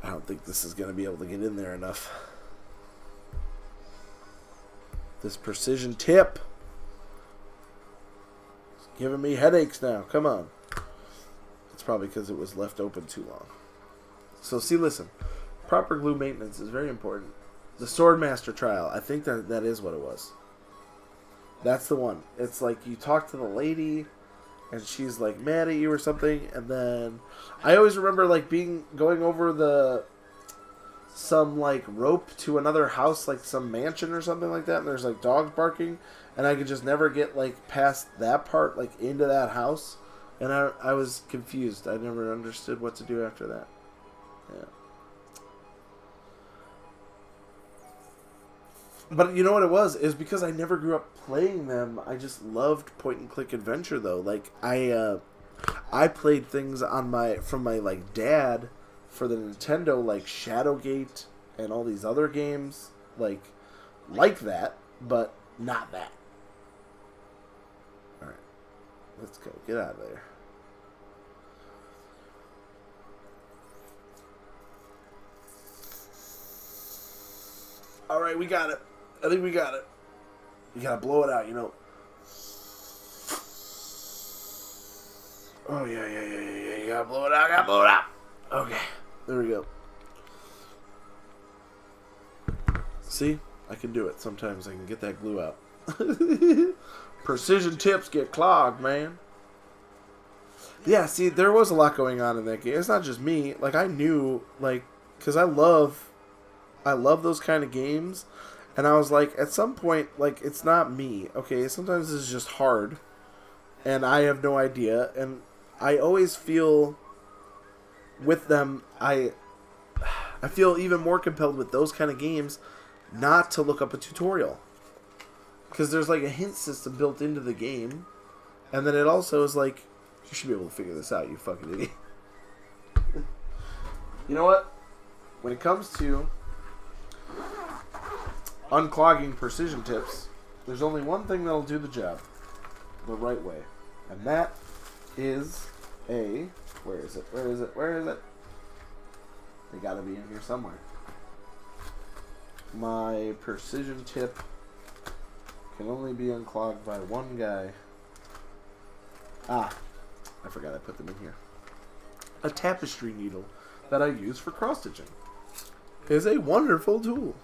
I don't think this is going to be able to get in there enough. This precision tip is giving me headaches now. Come on. It's probably because it was left open too long. So, see, listen. Proper glue maintenance is very important. The Swordmaster trial. I think that is what it was. That's the one. It's like you talk to the lady, and she's like mad at you or something, and then I always remember like going over some like rope to another house, like some mansion or something like that, and there's like dogs barking, and I could just never get like past that part, like into that house, and I was confused. I never understood what to do after that. Yeah. But you know what it was? Is because I never grew up playing them. I just loved point and click adventure though. Like I played things from my like dad for the Nintendo, like Shadowgate and all these other games like that, but not that. All right, let's go. Get out of there. All right, we got it. I think we got it. You gotta blow it out, you know. Oh, yeah. You gotta blow it out. Okay. There we go. See? I can do it. Sometimes I can get that glue out. Precision tips get clogged, man. Yeah, see, there was a lot going on in that game. It's not just me. Like, I knew, like, because I love those kind of games. And I was like, at some point, like, it's not me. Okay, sometimes it's just hard. And I have no idea. And I always feel with them, I feel even more compelled with those kind of games not to look up a tutorial. Because there's like a hint system built into the game. And then it also is like, you should be able to figure this out, you fucking idiot. You know what? When it comes to unclogging precision tips, there's only one thing that'll do the job the right way. And that is a... Where is it? They gotta be in here somewhere. My precision tip can only be unclogged by one guy. Ah, I forgot I put them in here. A tapestry needle that I use for cross-stitching is a wonderful tool.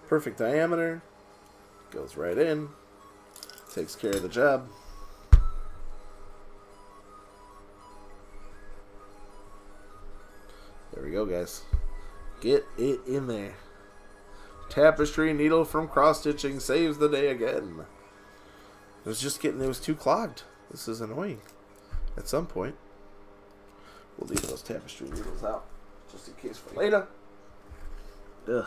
Perfect diameter. Goes right in. Takes care of the job. There we go, guys. Get it in there. Tapestry needle from cross-stitching saves the day again. It was too clogged. This is annoying. At some point, we'll leave those tapestry needles out just in case for later. Ugh.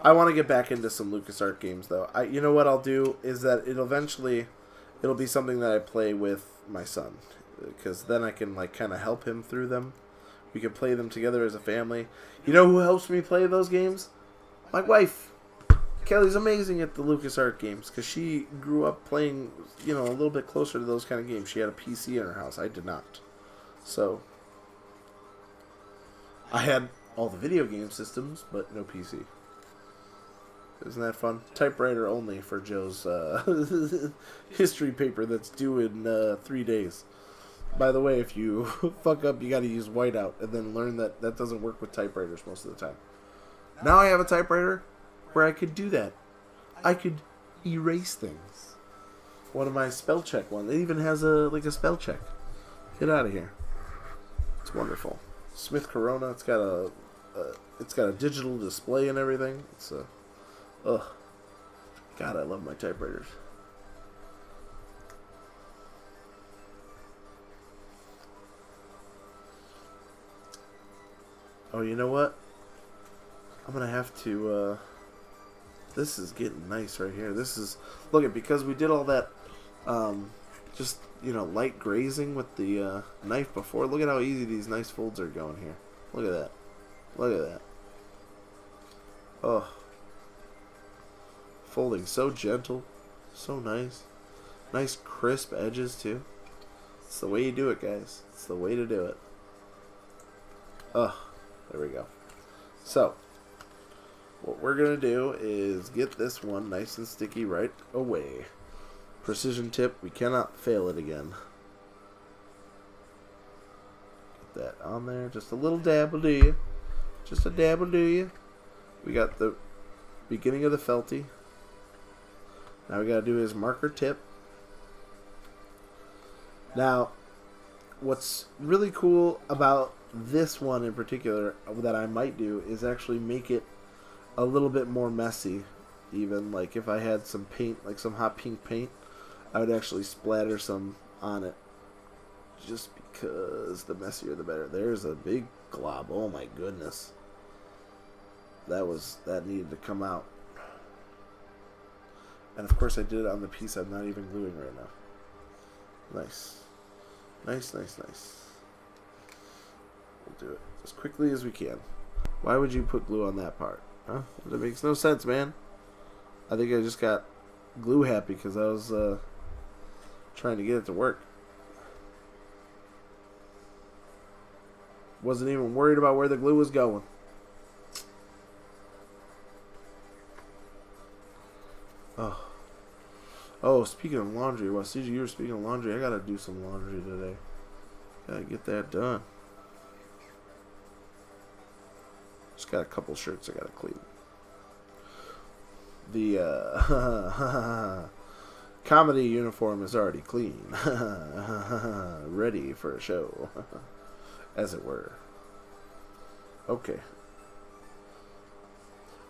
I want to get back into some LucasArts games, though. You know what I'll do is that it'll be something that I play with my son, because then I can like kind of help him through them. We can play them together as a family. You know who helps me play those games? My wife. Kelly's amazing at the LucasArts games because she grew up playing, a little bit closer to those kind of games. She had a PC in her house. I did not. So, I had all the video game systems, but no PC. Isn't that fun? Typewriter only for Joe's history paper that's due in 3 days. By the way, if you fuck up, you got to use whiteout and then learn that that doesn't work with typewriters most of the time. Now I have a typewriter where I could do that. I could erase things. One of my spell check ones. It even has a spell check. Get out of here. It's wonderful. Smith Corona. It's got a digital display and everything. It's ugh. God, I love my typewriters. Oh, you know what? I'm gonna have to. This is getting nice right here. Look at, because we did all that, just light grazing with the knife before. Look at how easy these nice folds are going here. Look at that. Look at that. Oh. Folding so gentle, so nice. Nice crisp edges too. It's the way you do it, guys. It's the way to do it. Oh, there we go. So, what we're going to do is get this one nice and sticky right away. Precision tip, we cannot fail it again. Get that on there. Just a little dab will do you. Just a dab will do you. We got the beginning of the Felty. Now we got to do his marker tip. Now, what's really cool about this one in particular that I might do is actually make it a little bit more messy. Even like if I had some paint, like some hot pink paint, I would actually splatter some on it. Just because the messier the better. There's a big glob. Oh my goodness. That needed to come out. And of course I did it on the piece I'm not even gluing right now. Nice. Nice, nice, nice. We'll do it as quickly as we can. Why would you put glue on that part? Huh? That makes no sense, man. I think I just got glue happy because I was trying to get it to work. Wasn't even worried about where the glue was going. Oh. Oh, speaking of laundry, while CG, you were speaking of laundry, I gotta do some laundry today. Gotta get that done. Just got a couple shirts I gotta clean. The comedy uniform is already clean. Ready for a show. As it were. Okay.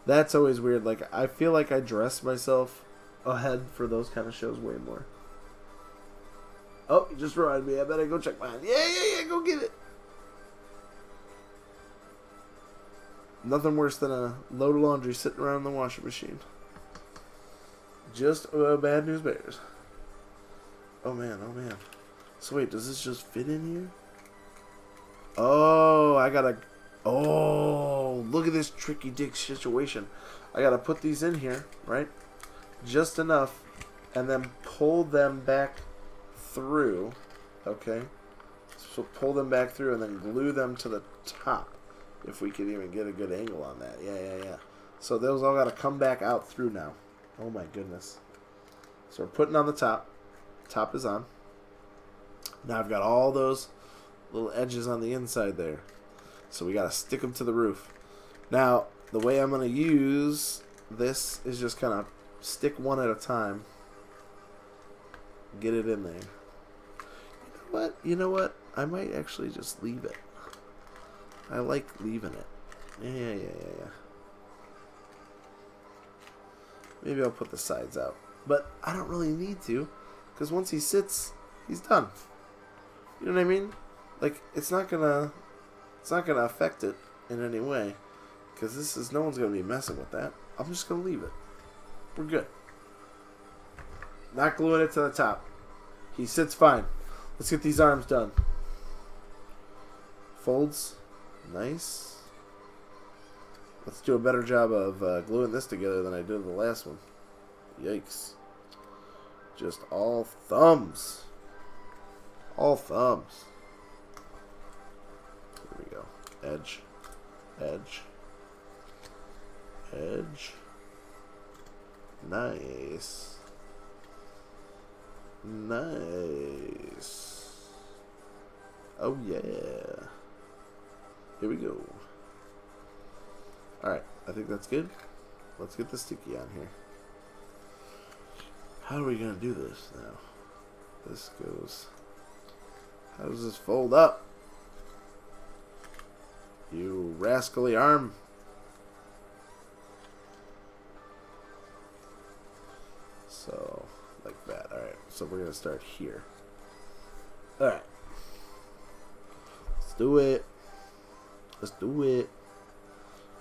That's always weird. Like, I feel like I dress myself ahead for those kind of shows way more. Oh, you just reminded me. I better go check mine. Yeah. Go get it. Nothing worse than a load of laundry sitting around in the washing machine. Just bad news bears. Oh man. So wait, does this just fit in here? Oh, I gotta... Oh, look at this tricky dick situation. I gotta put these in here, right? Just enough, and then pull them back through. Okay? So pull them back through and then glue them to the top. If we could even get a good angle on that. Yeah. So those all gotta come back out through now. Oh my goodness. So we're putting on the top. Top is on. Now I've got all those little edges on the inside there. So we gotta stick them to the roof. Now, the way I'm gonna use this is just kind of stick one at a time. Get it in there. You know what? I might actually just leave it. I like leaving it. Yeah. Maybe I'll put the sides out. But I don't really need to, because once he sits, he's done. You know what I mean? Like, it's not gonna affect it in any way, because no one's gonna be messing with that. I'm just gonna leave it. We're good. Not gluing it to the top. He sits fine. Let's get these arms done. Folds. Nice. Let's do a better job of gluing this together than I did the last one. Yikes. Just all thumbs. All thumbs. There we go. Edge. Nice. Oh yeah. Here we go. Alright, I think that's good. Let's get the sticky on here. How are we going to do this now? This goes... How does this fold up? You rascally arm. So, like that. Alright, so we're going to start here. Alright. Let's do it.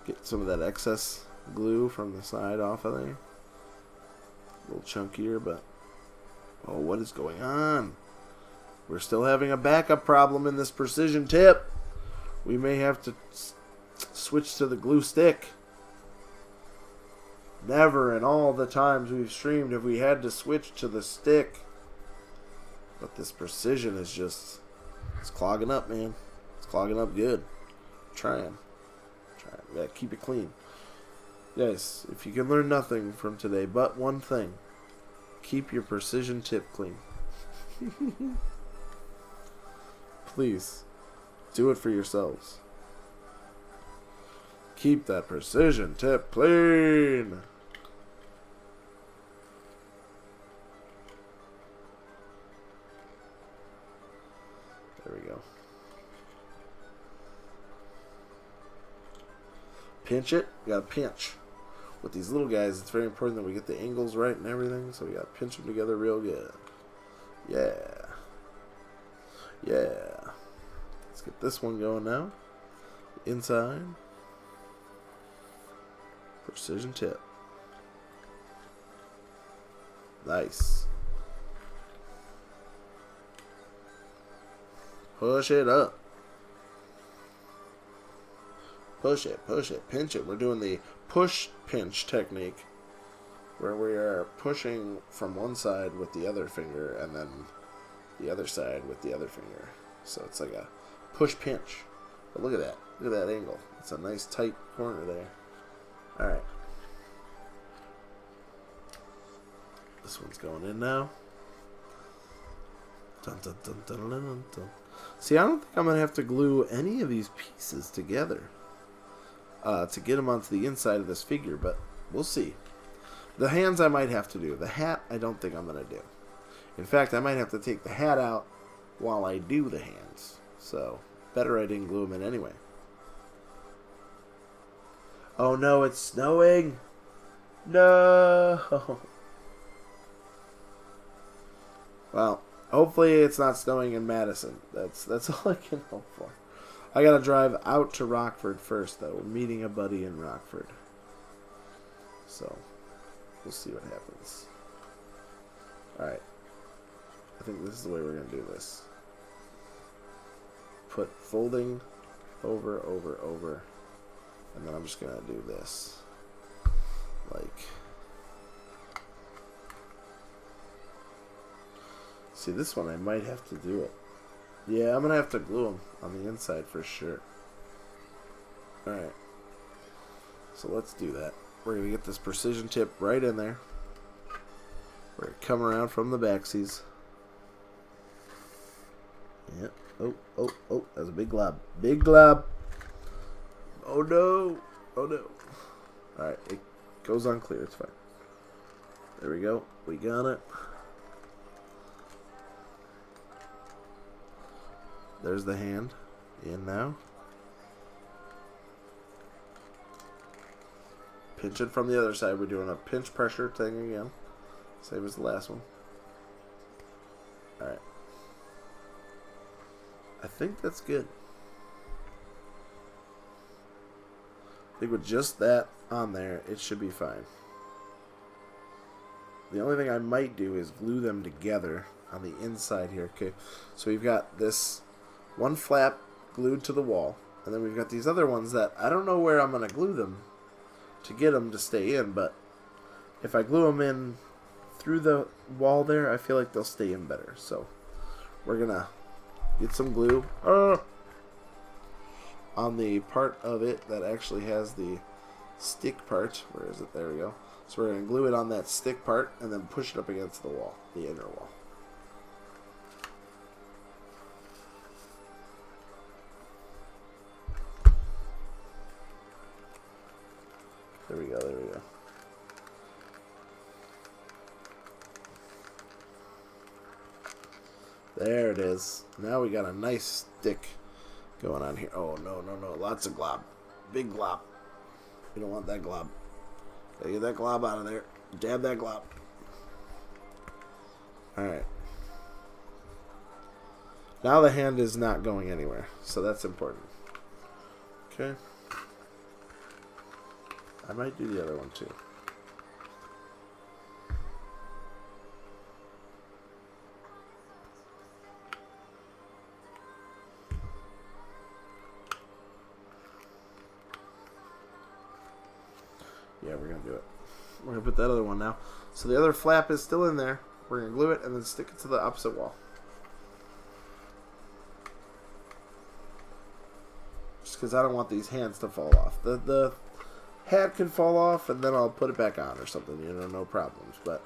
Get some of that excess glue from the side off of there. A little chunkier, but... Oh, what is going on? We're still having a backup problem in this precision tip. We may have to switch to the glue stick. Never in all the times we've streamed have we had to switch to the stick. But this precision is just... It's clogging up, man. It's clogging up good. Trying. We gotta keep it clean. Guys, if you can learn nothing from today but one thing, keep your precision tip clean. Please, do it for yourselves. Keep that precision tip clean. There we go. Pinch it. You gotta pinch. With these little guys, it's very important that we get the angles right and everything, so we gotta pinch them together real good. Yeah. Let's get this one going now. Inside. Precision tip. Nice. Push it up. Push it, pinch it. We're doing the push-pinch technique, where we are pushing from one side with the other finger, and then the other side with the other finger. So it's like a push-pinch. But look at that. Look at that angle. It's a nice tight corner there. Alright. This one's going in now. Dun, dun, dun, dun, dun, dun, dun. See, I don't think I'm going to have to glue any of these pieces together to get them onto the inside of this figure, but we'll see. The hands I might have to do. The hat I don't think I'm going to do. In fact, I might have to take the hat out while I do the hands. So, better I didn't glue them in anyway. Oh no, it's snowing! No! Well, hopefully it's not snowing in Madison. That's all I can hope for. I gotta drive out to Rockford first, though. We're meeting a buddy in Rockford. So, we'll see what happens. Alright. I think this is the way we're gonna do this. Put folding over, over, over. And then I'm just gonna do this. Like... See, this one I might have to do it. Yeah, I'm going to have to glue them on the inside for sure. Alright. So let's do that. We're going to get this precision tip right in there. We're going to come around from the backsies. Yep. Oh, oh, oh. That was a big glob. Big glob. Oh no. Oh no. Alright. It goes on clear. It's fine. There we go. We got it. There's the hand in now. Pinch it from the other side. We're doing a pinch pressure thing again. Same as the last one. Alright. I think that's good. I think with just that on there, it should be fine. The only thing I might do is glue them together on the inside here. Okay, so we've got this one flap glued to the wall, and then we've got these other ones that I don't know where I'm going to glue them to get them to stay in, but if I glue them in through the wall there, I feel like they'll stay in better. So we're going to get some glue on the part of it that actually has the stick part. Where is it? There we go. So we're going to glue it on that stick part and then push it up against the wall, the inner wall. There we go, there we go. There it is. Now we got a nice stick going on here. Oh, no, no, no. Lots of glob. Big glob. We don't want that glob. Gotta get that glob out of there. Dab that glob. Alright. Now the hand is not going anywhere, so that's important. Okay. I might do the other one too. Yeah, we're going to do it. We're going to put that other one now. So the other flap is still in there. We're going to glue it and then stick it to the opposite wall. Just because I don't want these hands to fall off. The hat can fall off and then I'll put it back on or something, you know, no problems. But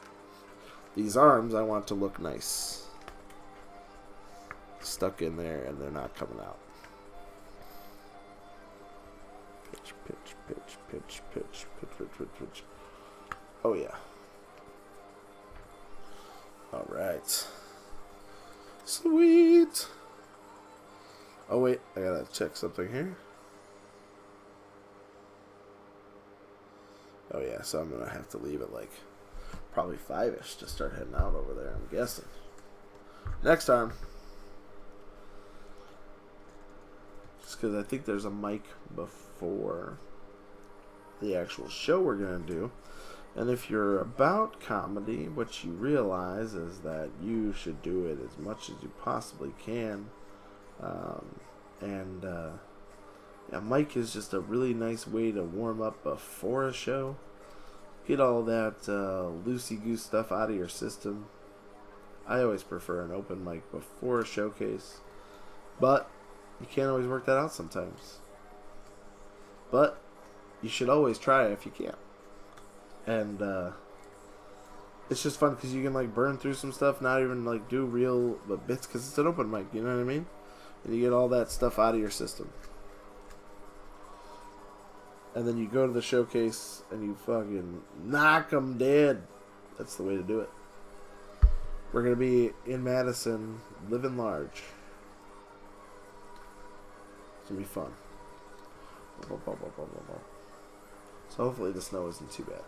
these arms I want to look nice. Stuck in there and they're not coming out. Pitch, pitch, pitch, pitch, pitch, pitch, pitch, pitch, pitch. Oh yeah. Alright. Sweet. Oh wait, I gotta check something here. Oh yeah, so I'm gonna have to leave it like probably 5-ish to start heading out over there, I'm guessing. Next arm. Just because I think there's a mic before the actual show we're gonna do. And if you're about comedy, what you realize is that you should do it as much as you possibly can. Yeah, mic is just a really nice way to warm up before a show. Get all that loosey-goose stuff out of your system. I always prefer an open mic before a showcase. But you can't always work that out sometimes. But you should always try it if you can. And it's just fun because you can like burn through some stuff, not even like do real bits because it's an open mic. You know what I mean? And you get all that stuff out of your system. And then you go to the showcase and you fucking knock them dead. That's the way to do it. We're going to be in Madison, living large. It's going to be fun. So hopefully the snow isn't too bad.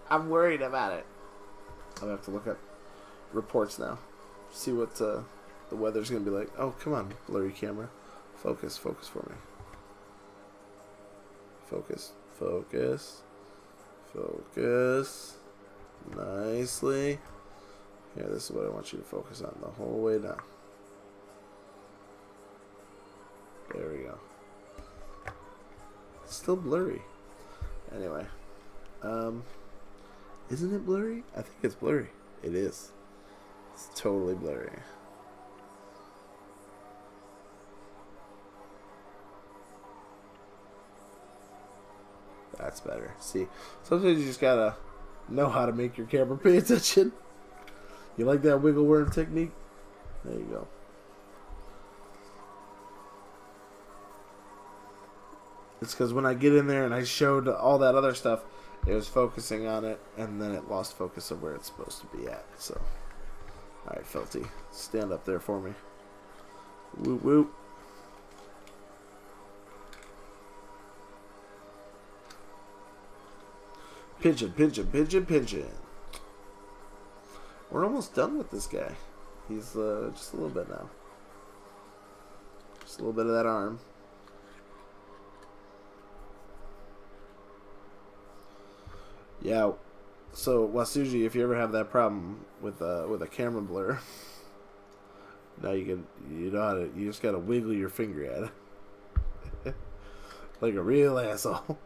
I'm worried about it. I'll have to look up reports now. See what the weather's going to be like. Oh, come on, blurry camera. Focus for me. Focus. Nicely. Here, this is what I want you to focus on the whole way down. There we go. It's still blurry. Anyway. Isn't it blurry? I think it's blurry. It is. It's totally blurry. That's better. See, sometimes you just gotta know how to make your camera pay attention. You like that wiggle worm technique? There you go. It's because when I get in there and I showed all that other stuff, it was focusing on it, and then it lost focus of where it's supposed to be at. So, alright, Felty, stand up there for me. Whoop, whoop. Pigeon. We're almost done with this guy. He's just a little bit now. Just a little bit of that arm. Yeah. So Wasuji, if you ever have that problem with a camera blur, now you know how to. You just gotta wiggle your finger at it, like a real asshole.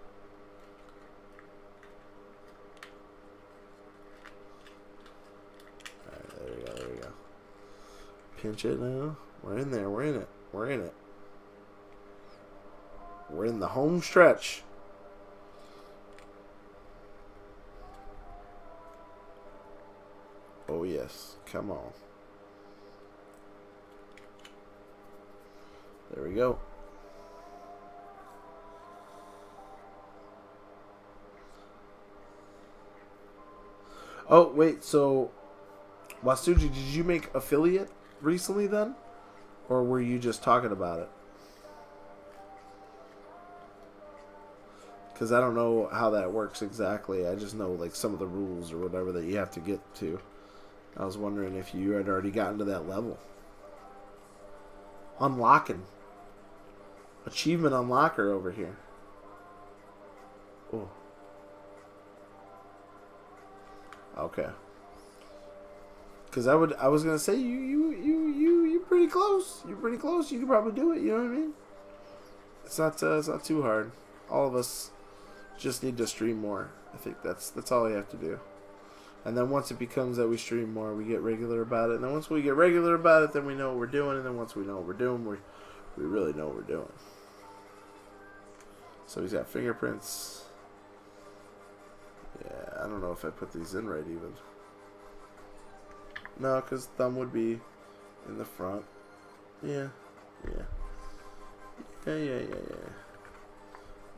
There we go. Pinch it now. We're in there. We're in it. We're in the home stretch. Oh yes. Come on. There we go. Oh, wait, so Wasuji, did you make affiliate recently then? Or were you just talking about it? Because I don't know how that works exactly. I just know like some of the rules or whatever that you have to get to. I was wondering if you had already gotten to that level. Unlocking. Achievement unlocker over here. Oh. Okay. Because I was gonna say you're pretty close. You're pretty close. You could probably do it. You know what I mean? It's not too hard. All of us just need to stream more. I think that's all we have to do. And then once it becomes that we stream more, we get regular about it. And then once we get regular about it, then we know what we're doing. And then once we know what we're doing, we really know what we're doing. So he's got fingerprints. Yeah, I don't know if I put these in right even. No, because thumb would be in the front. Yeah.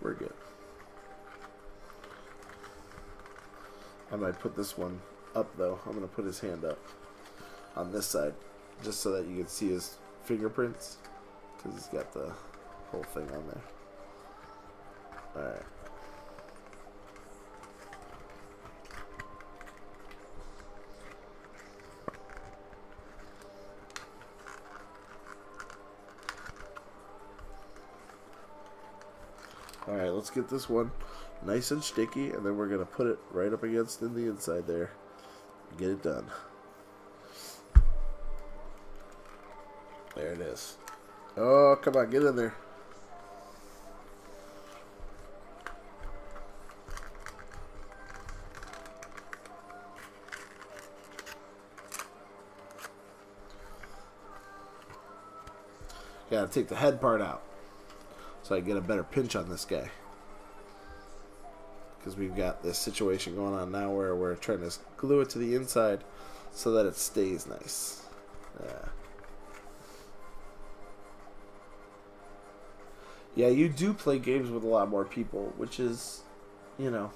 We're good. I might put this one up, though. I'm going to put his hand up on this side, just so that you can see his fingerprints, because he's got the whole thing on there. Alright. Alright, let's get this one nice and sticky, and then we're going to put it right up against in the inside there and get it done. There it is. Oh, come on, get in there. Gotta take the head part out so I can get a better pinch on this guy. because we've got this situation going on now where we're trying to glue it to the inside so that it stays nice. Yeah, you do play games with a lot more people, which is, you know,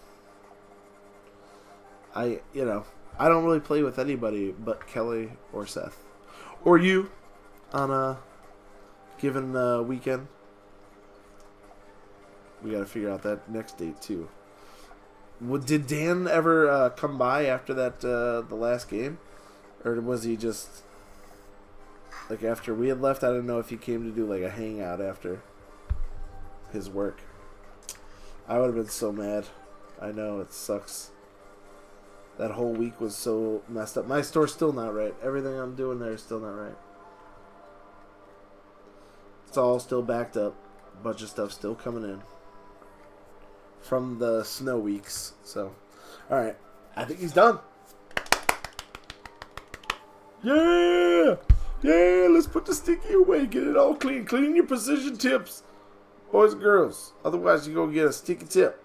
I don't really play with anybody but Kelly or Seth or you on a given weekend. We got to figure out that next date too. Did Dan ever come by after that the last game, or was he just like after we had left? I didn't know if he came to do like a hangout after his work. I would have been so mad. I know it sucks. That whole week was so messed up. My store's still not right. Everything I'm doing there is still not right. It's all still backed up. A bunch of stuff still coming in from the snow weeks. So, alright. I think he's done. Yeah! Yeah! Let's put the sticky away. Get it all clean. Clean your precision tips, boys and girls. Otherwise, you're going to get a sticky tip.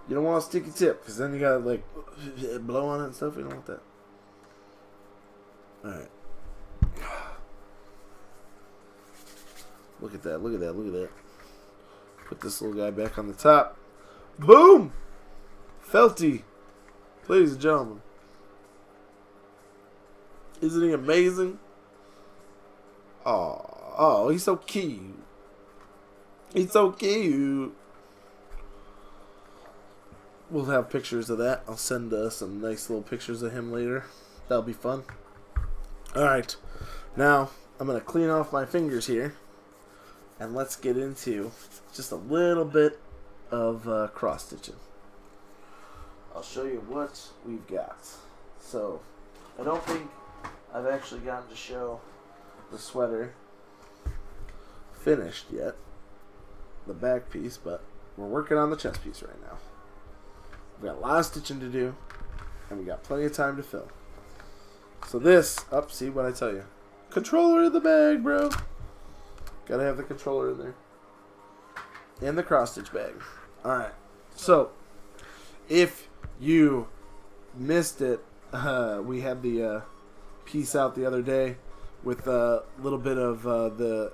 You don't want a sticky tip, because then you got to, like, blow on it and stuff. You don't want that. Alright. Look at that. Look at that. Look at that. Put this little guy back on the top. Boom! Felty. Ladies and gentlemen. Isn't he amazing? Oh, he's so cute. He's so cute. We'll have pictures of that. I'll send some nice little pictures of him later. That'll be fun. Alright. Now, I'm going to clean off my fingers here. And let's get into just a little bit of cross-stitching. I'll show you what we've got. So, I don't think I've actually gotten to show the sweater finished yet. The back piece, but we're working on the chest piece right now. We got a lot of stitching to do, and we got plenty of time to film. So this, see what I tell you. Controller in the bag, bro. Gotta have the controller in there. And the cross-stitch bag. Alright. So, if you missed it, we had the piece out the other day with a little bit of the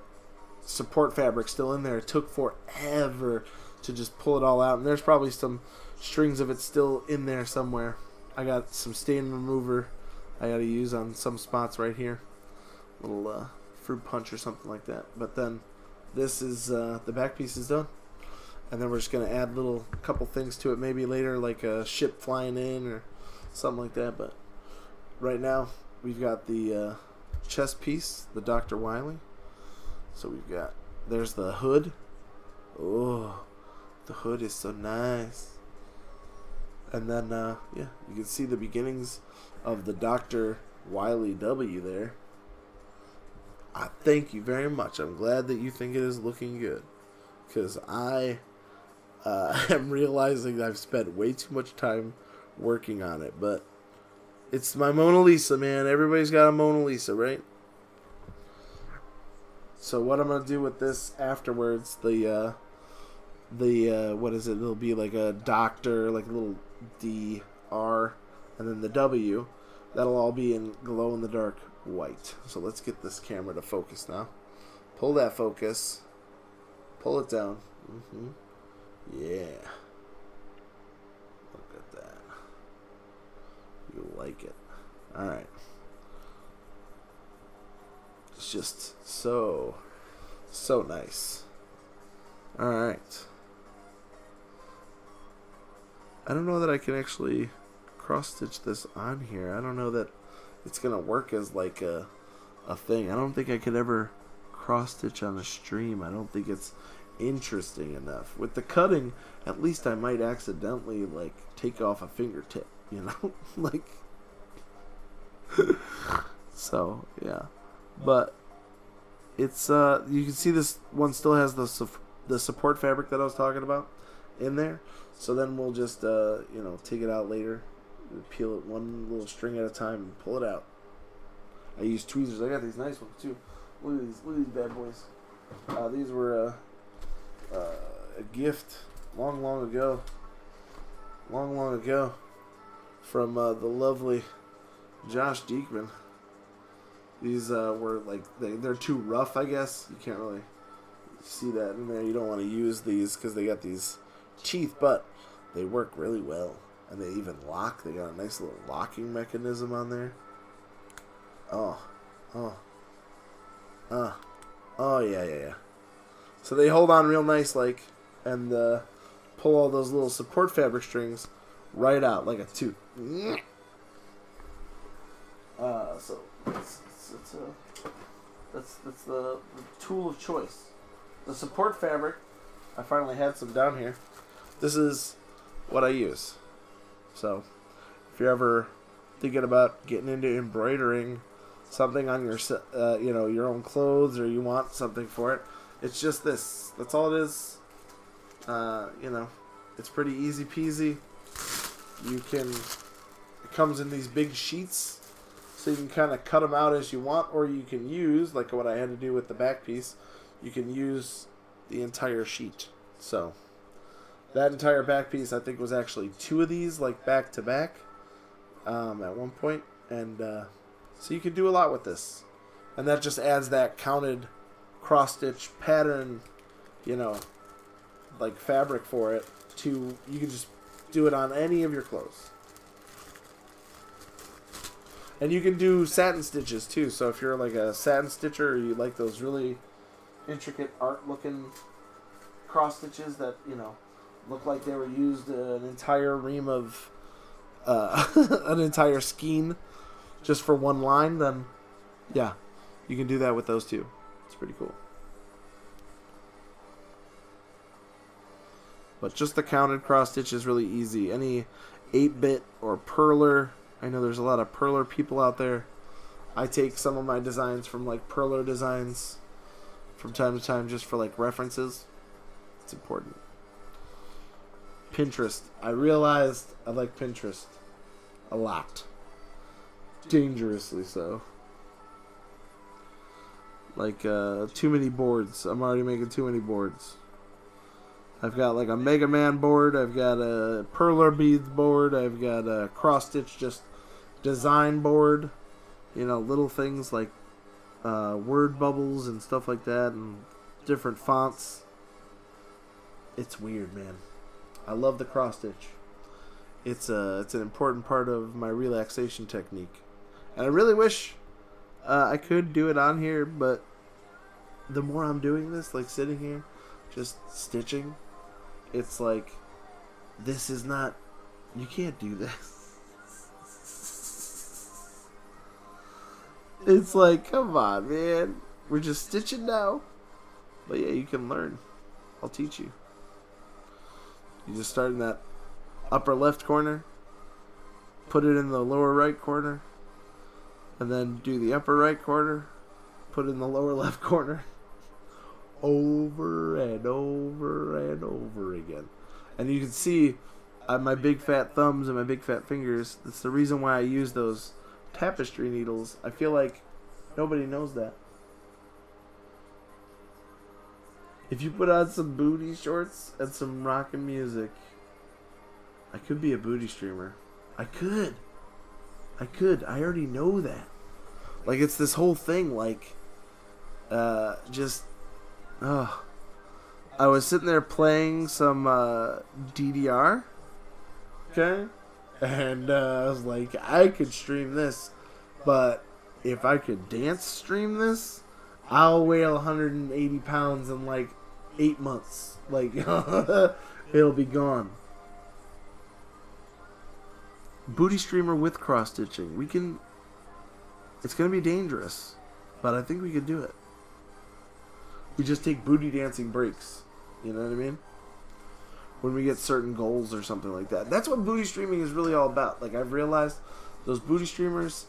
support fabric still in there. It took forever to just pull it all out. And there's probably some strings of it still in there somewhere. I got some stain remover I gotta use on some spots right here. Little fruit punch or something like that. But then this is the back piece is done, and then we're just gonna add little couple things to it maybe later, like a ship flying in or something like that. But right now we've got the chest piece, the Dr. Wily. So we've got, there's the hood. Oh, the hood is so nice. And then yeah, you can see the beginnings of the Dr. Wily W there. I thank you very much. I'm glad that you think it is looking good, because I am realizing I've spent way too much time working on it. But it's my Mona Lisa, man. Everybody's got a Mona Lisa, right? So what I'm gonna do with this afterwards, the what is it? It'll be like a doctor, like a little DR, and then the W. That'll all be in glow in the dark white. So let's get this camera to focus now. Pull that focus. Pull it down. Yeah. Look at that. You like it. Alright. It's just so nice. Alright. I don't know that I can actually cross-stitch this on here. I don't know that it's going to work as like a thing. I don't think I could ever cross-stitch on a stream. I don't think it's interesting enough. With the cutting, at least I might accidentally like take off a fingertip, you know? Like, so, yeah. But it's you can see this one still has the support fabric that I was talking about in there. So then we'll just you know, take it out later, peel it one little string at a time and pull it out. I use tweezers. I got these nice ones too. Look at these bad boys. These were a gift long ago long, long ago from the lovely Josh Diekman. These were like, they're too rough, I guess. You can't really see that in there. You don't want to use these because they got these teeth, but they work really well. And they even lock. They got a nice little locking mechanism on there. Oh, yeah. So they hold on real nice, like, and pull all those little support fabric strings right out like a tooth. So that's the tool of choice. The support fabric. I finally had some down here. This is what I use. So if you're ever thinking about getting into embroidering something on your your own clothes, or you want something for it, it's just this. That's all it is. It's pretty easy peasy. It comes in these big sheets, so you can kind of cut them out as you want, or you can use, like what I had to do with the back piece, you can use the entire sheet. So that entire back piece, I think, was actually 2 of these, like back to back, at one point, and so you can do a lot with this, and that just adds that counted cross stitch pattern, like fabric for it. You can just do it on any of your clothes. And you can do satin stitches too. So if you're like a satin stitcher, or you like those really intricate art looking cross stitches that, look like they were used an entire ream of an entire skein just for one line, then yeah, you can do that with those too. It's pretty cool. But just the counted cross stitch is really easy. Any 8-bit or perler, I know there's a lot of perler people out there. I take some of my designs from like perler designs from time to time just for like references. It's important. Pinterest. I realized I like Pinterest a lot. Dangerously so. Like too many boards. I'm already making too many boards. I've got like a Mega-Man board, I've got a perler beads board, I've got a cross-stitch just design board, little things like word bubbles and stuff like that, and different fonts. It's weird, man. I love the cross-stitch. It's an important part of my relaxation technique. And I really wish I could do it on here, but the more I'm doing this, like sitting here, just stitching, it's like, this is not, you can't do this. It's like, come on, man. We're just stitching now. But yeah, you can learn. I'll teach you. You just start in that upper left corner, put it in the lower right corner, and then do the upper right corner, put it in the lower left corner. Over and over and over again. And you can see my big fat thumbs and my big fat fingers. That's the reason why I use those tapestry needles. I feel like nobody knows that. If you put on some booty shorts and some rockin' music, I could be a booty streamer. I could. I already know that. Like, it's this whole thing, like, I was sitting there playing some DDR, okay, and I was like, I could stream this, but if I could dance stream this, I'll weigh 180 pounds in like 8 months. Like, it'll be gone. Booty streamer with cross stitching. It's gonna be dangerous, but I think we could do it. We just take booty dancing breaks. You know what I mean? When we get certain goals or something like that. That's what booty streaming is really all about. Like, I've realized those booty streamers,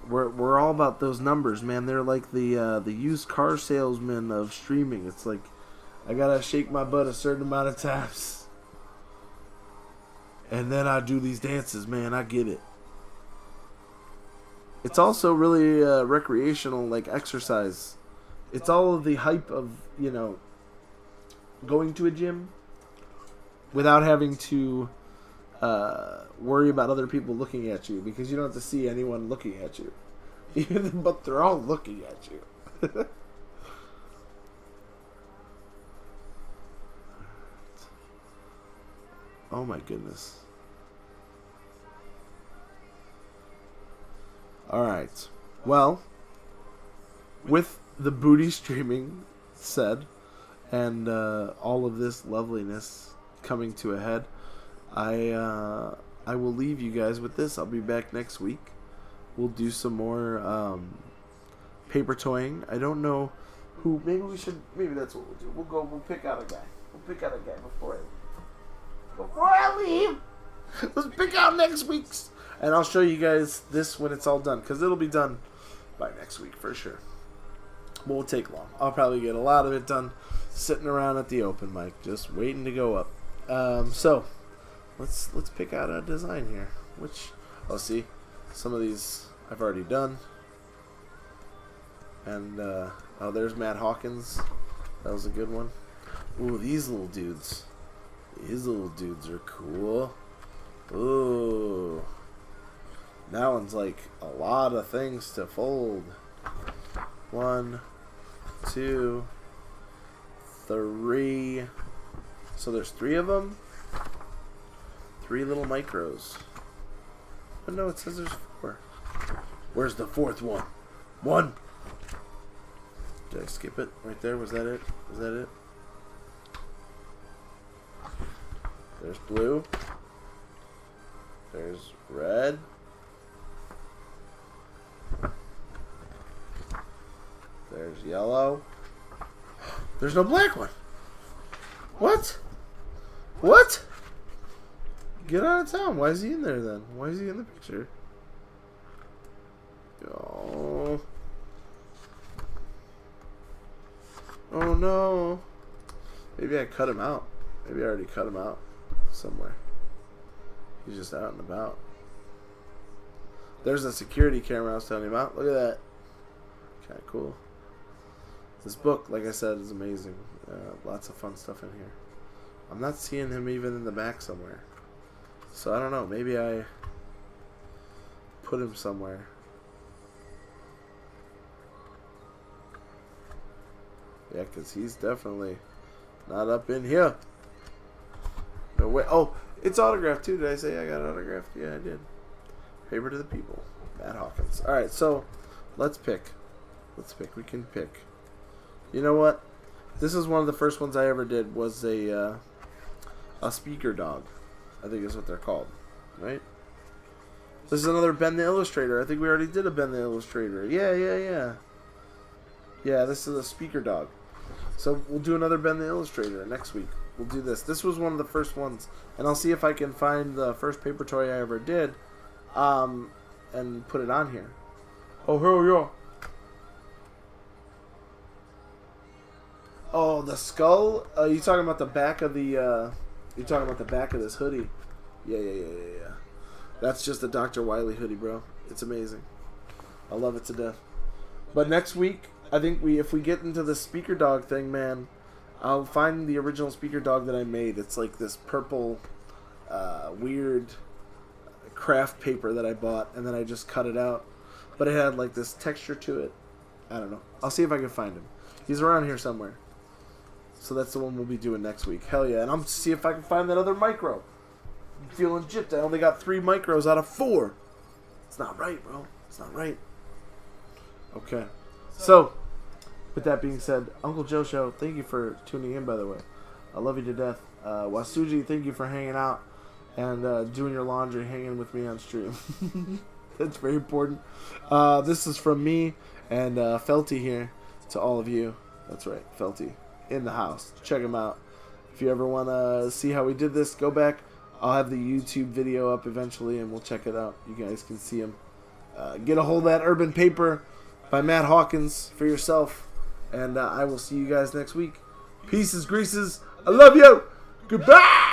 we're all about those numbers, man. They're like the used car salesman of streaming. It's like, I gotta shake my butt a certain amount of times, and then I do these dances, man. I get it. It's also really recreational, like exercise. It's all of the hype of, going to a gym without having to worry about other people looking at you, because you don't have to see anyone looking at you. But they're all looking at you. Oh my goodness. Alright. Well, with the booty streaming said, and all of this loveliness coming to a head, I will leave you guys with this. I'll be back next week. We'll do some more paper toying. I don't know who. Maybe that's what we'll do. We'll pick out a guy. We'll pick out a guy before I leave. Let's pick out next week's. And I'll show you guys this when it's all done, because it'll be done by next week for sure. Won't take long. I'll probably get a lot of it done sitting around at the open mic, just waiting to go up. So let's pick out a design here. See, some of these I've already done. And oh, there's Matt Hawkins. That was a good one. Ooh, these little dudes. These little dudes are cool. Ooh. That one's like a lot of things to fold. 1, 2, 3. So there's 3 of them. 3 little micros. Oh no, it says there's 4. Where's the 4th one? 1. Did I skip it right there? Was that it? Was that it? There's blue. There's red. There's yellow. There's no black one. What? What? Get out of town. Why is he in there then? Why is he in the picture? Oh. Oh no. Maybe I cut him out. Maybe I already cut him out somewhere. He's just out and about. There's a security camera I was telling you about. Look at that. Kind of cool. This book, like I said, is amazing. Lots of fun stuff in here. I'm not seeing him even in the back somewhere. So I don't know. Maybe I put him somewhere. Yeah, because he's definitely not up in here. No way. Oh, it's autographed too. Did I say I got it autographed? Yeah, I did. Paper to the people. Matt Hawkins. Alright, so let's pick. Let's pick. We can pick. You know what? This is one of the first ones I ever did. Was a speaker dog. I think is what they're called. Right? This is another Ben the Illustrator. I think we already did a Ben the Illustrator. Yeah. Yeah, this is a speaker dog. So we'll do another Ben the Illustrator next week. We'll do this. This was one of the first ones. And I'll see if I can find the first paper toy I ever did. And put it on here. Oh, hell yeah. Oh, the skull? You talking about the back of the, you talking about the back of this hoodie. Yeah. That's just a Dr. Wily hoodie, bro. It's amazing. I love it to death. But next week, I think if we get into the speaker dog thing, man, I'll find the original speaker dog that I made. It's like this purple, weird craft paper that I bought, and then I just cut it out. But it had like this texture to it. I don't know. I'll see if I can find him. He's around here somewhere. So that's the one we'll be doing next week. Hell yeah. And I'm see if I can find that other micro. I'm feeling gypped. I only got 3 micros out of 4. It's not right, bro. It's not right. Okay. So, with that being said, Uncle Joe Show, thank you for tuning in, by the way. I love you to death. Wasuji, thank you for hanging out and doing your laundry, hanging with me on stream. That's very important. This is from me and Felty here to all of you. That's right, Felty in the house. Check him out. If you ever want to see how we did this, go back. I'll have the YouTube video up eventually, and we'll check it out. You guys can see him. Get a hold of that Urban Paper by Matt Hawkins for yourself. And I will see you guys next week. Pieces, greases. I love you. Goodbye.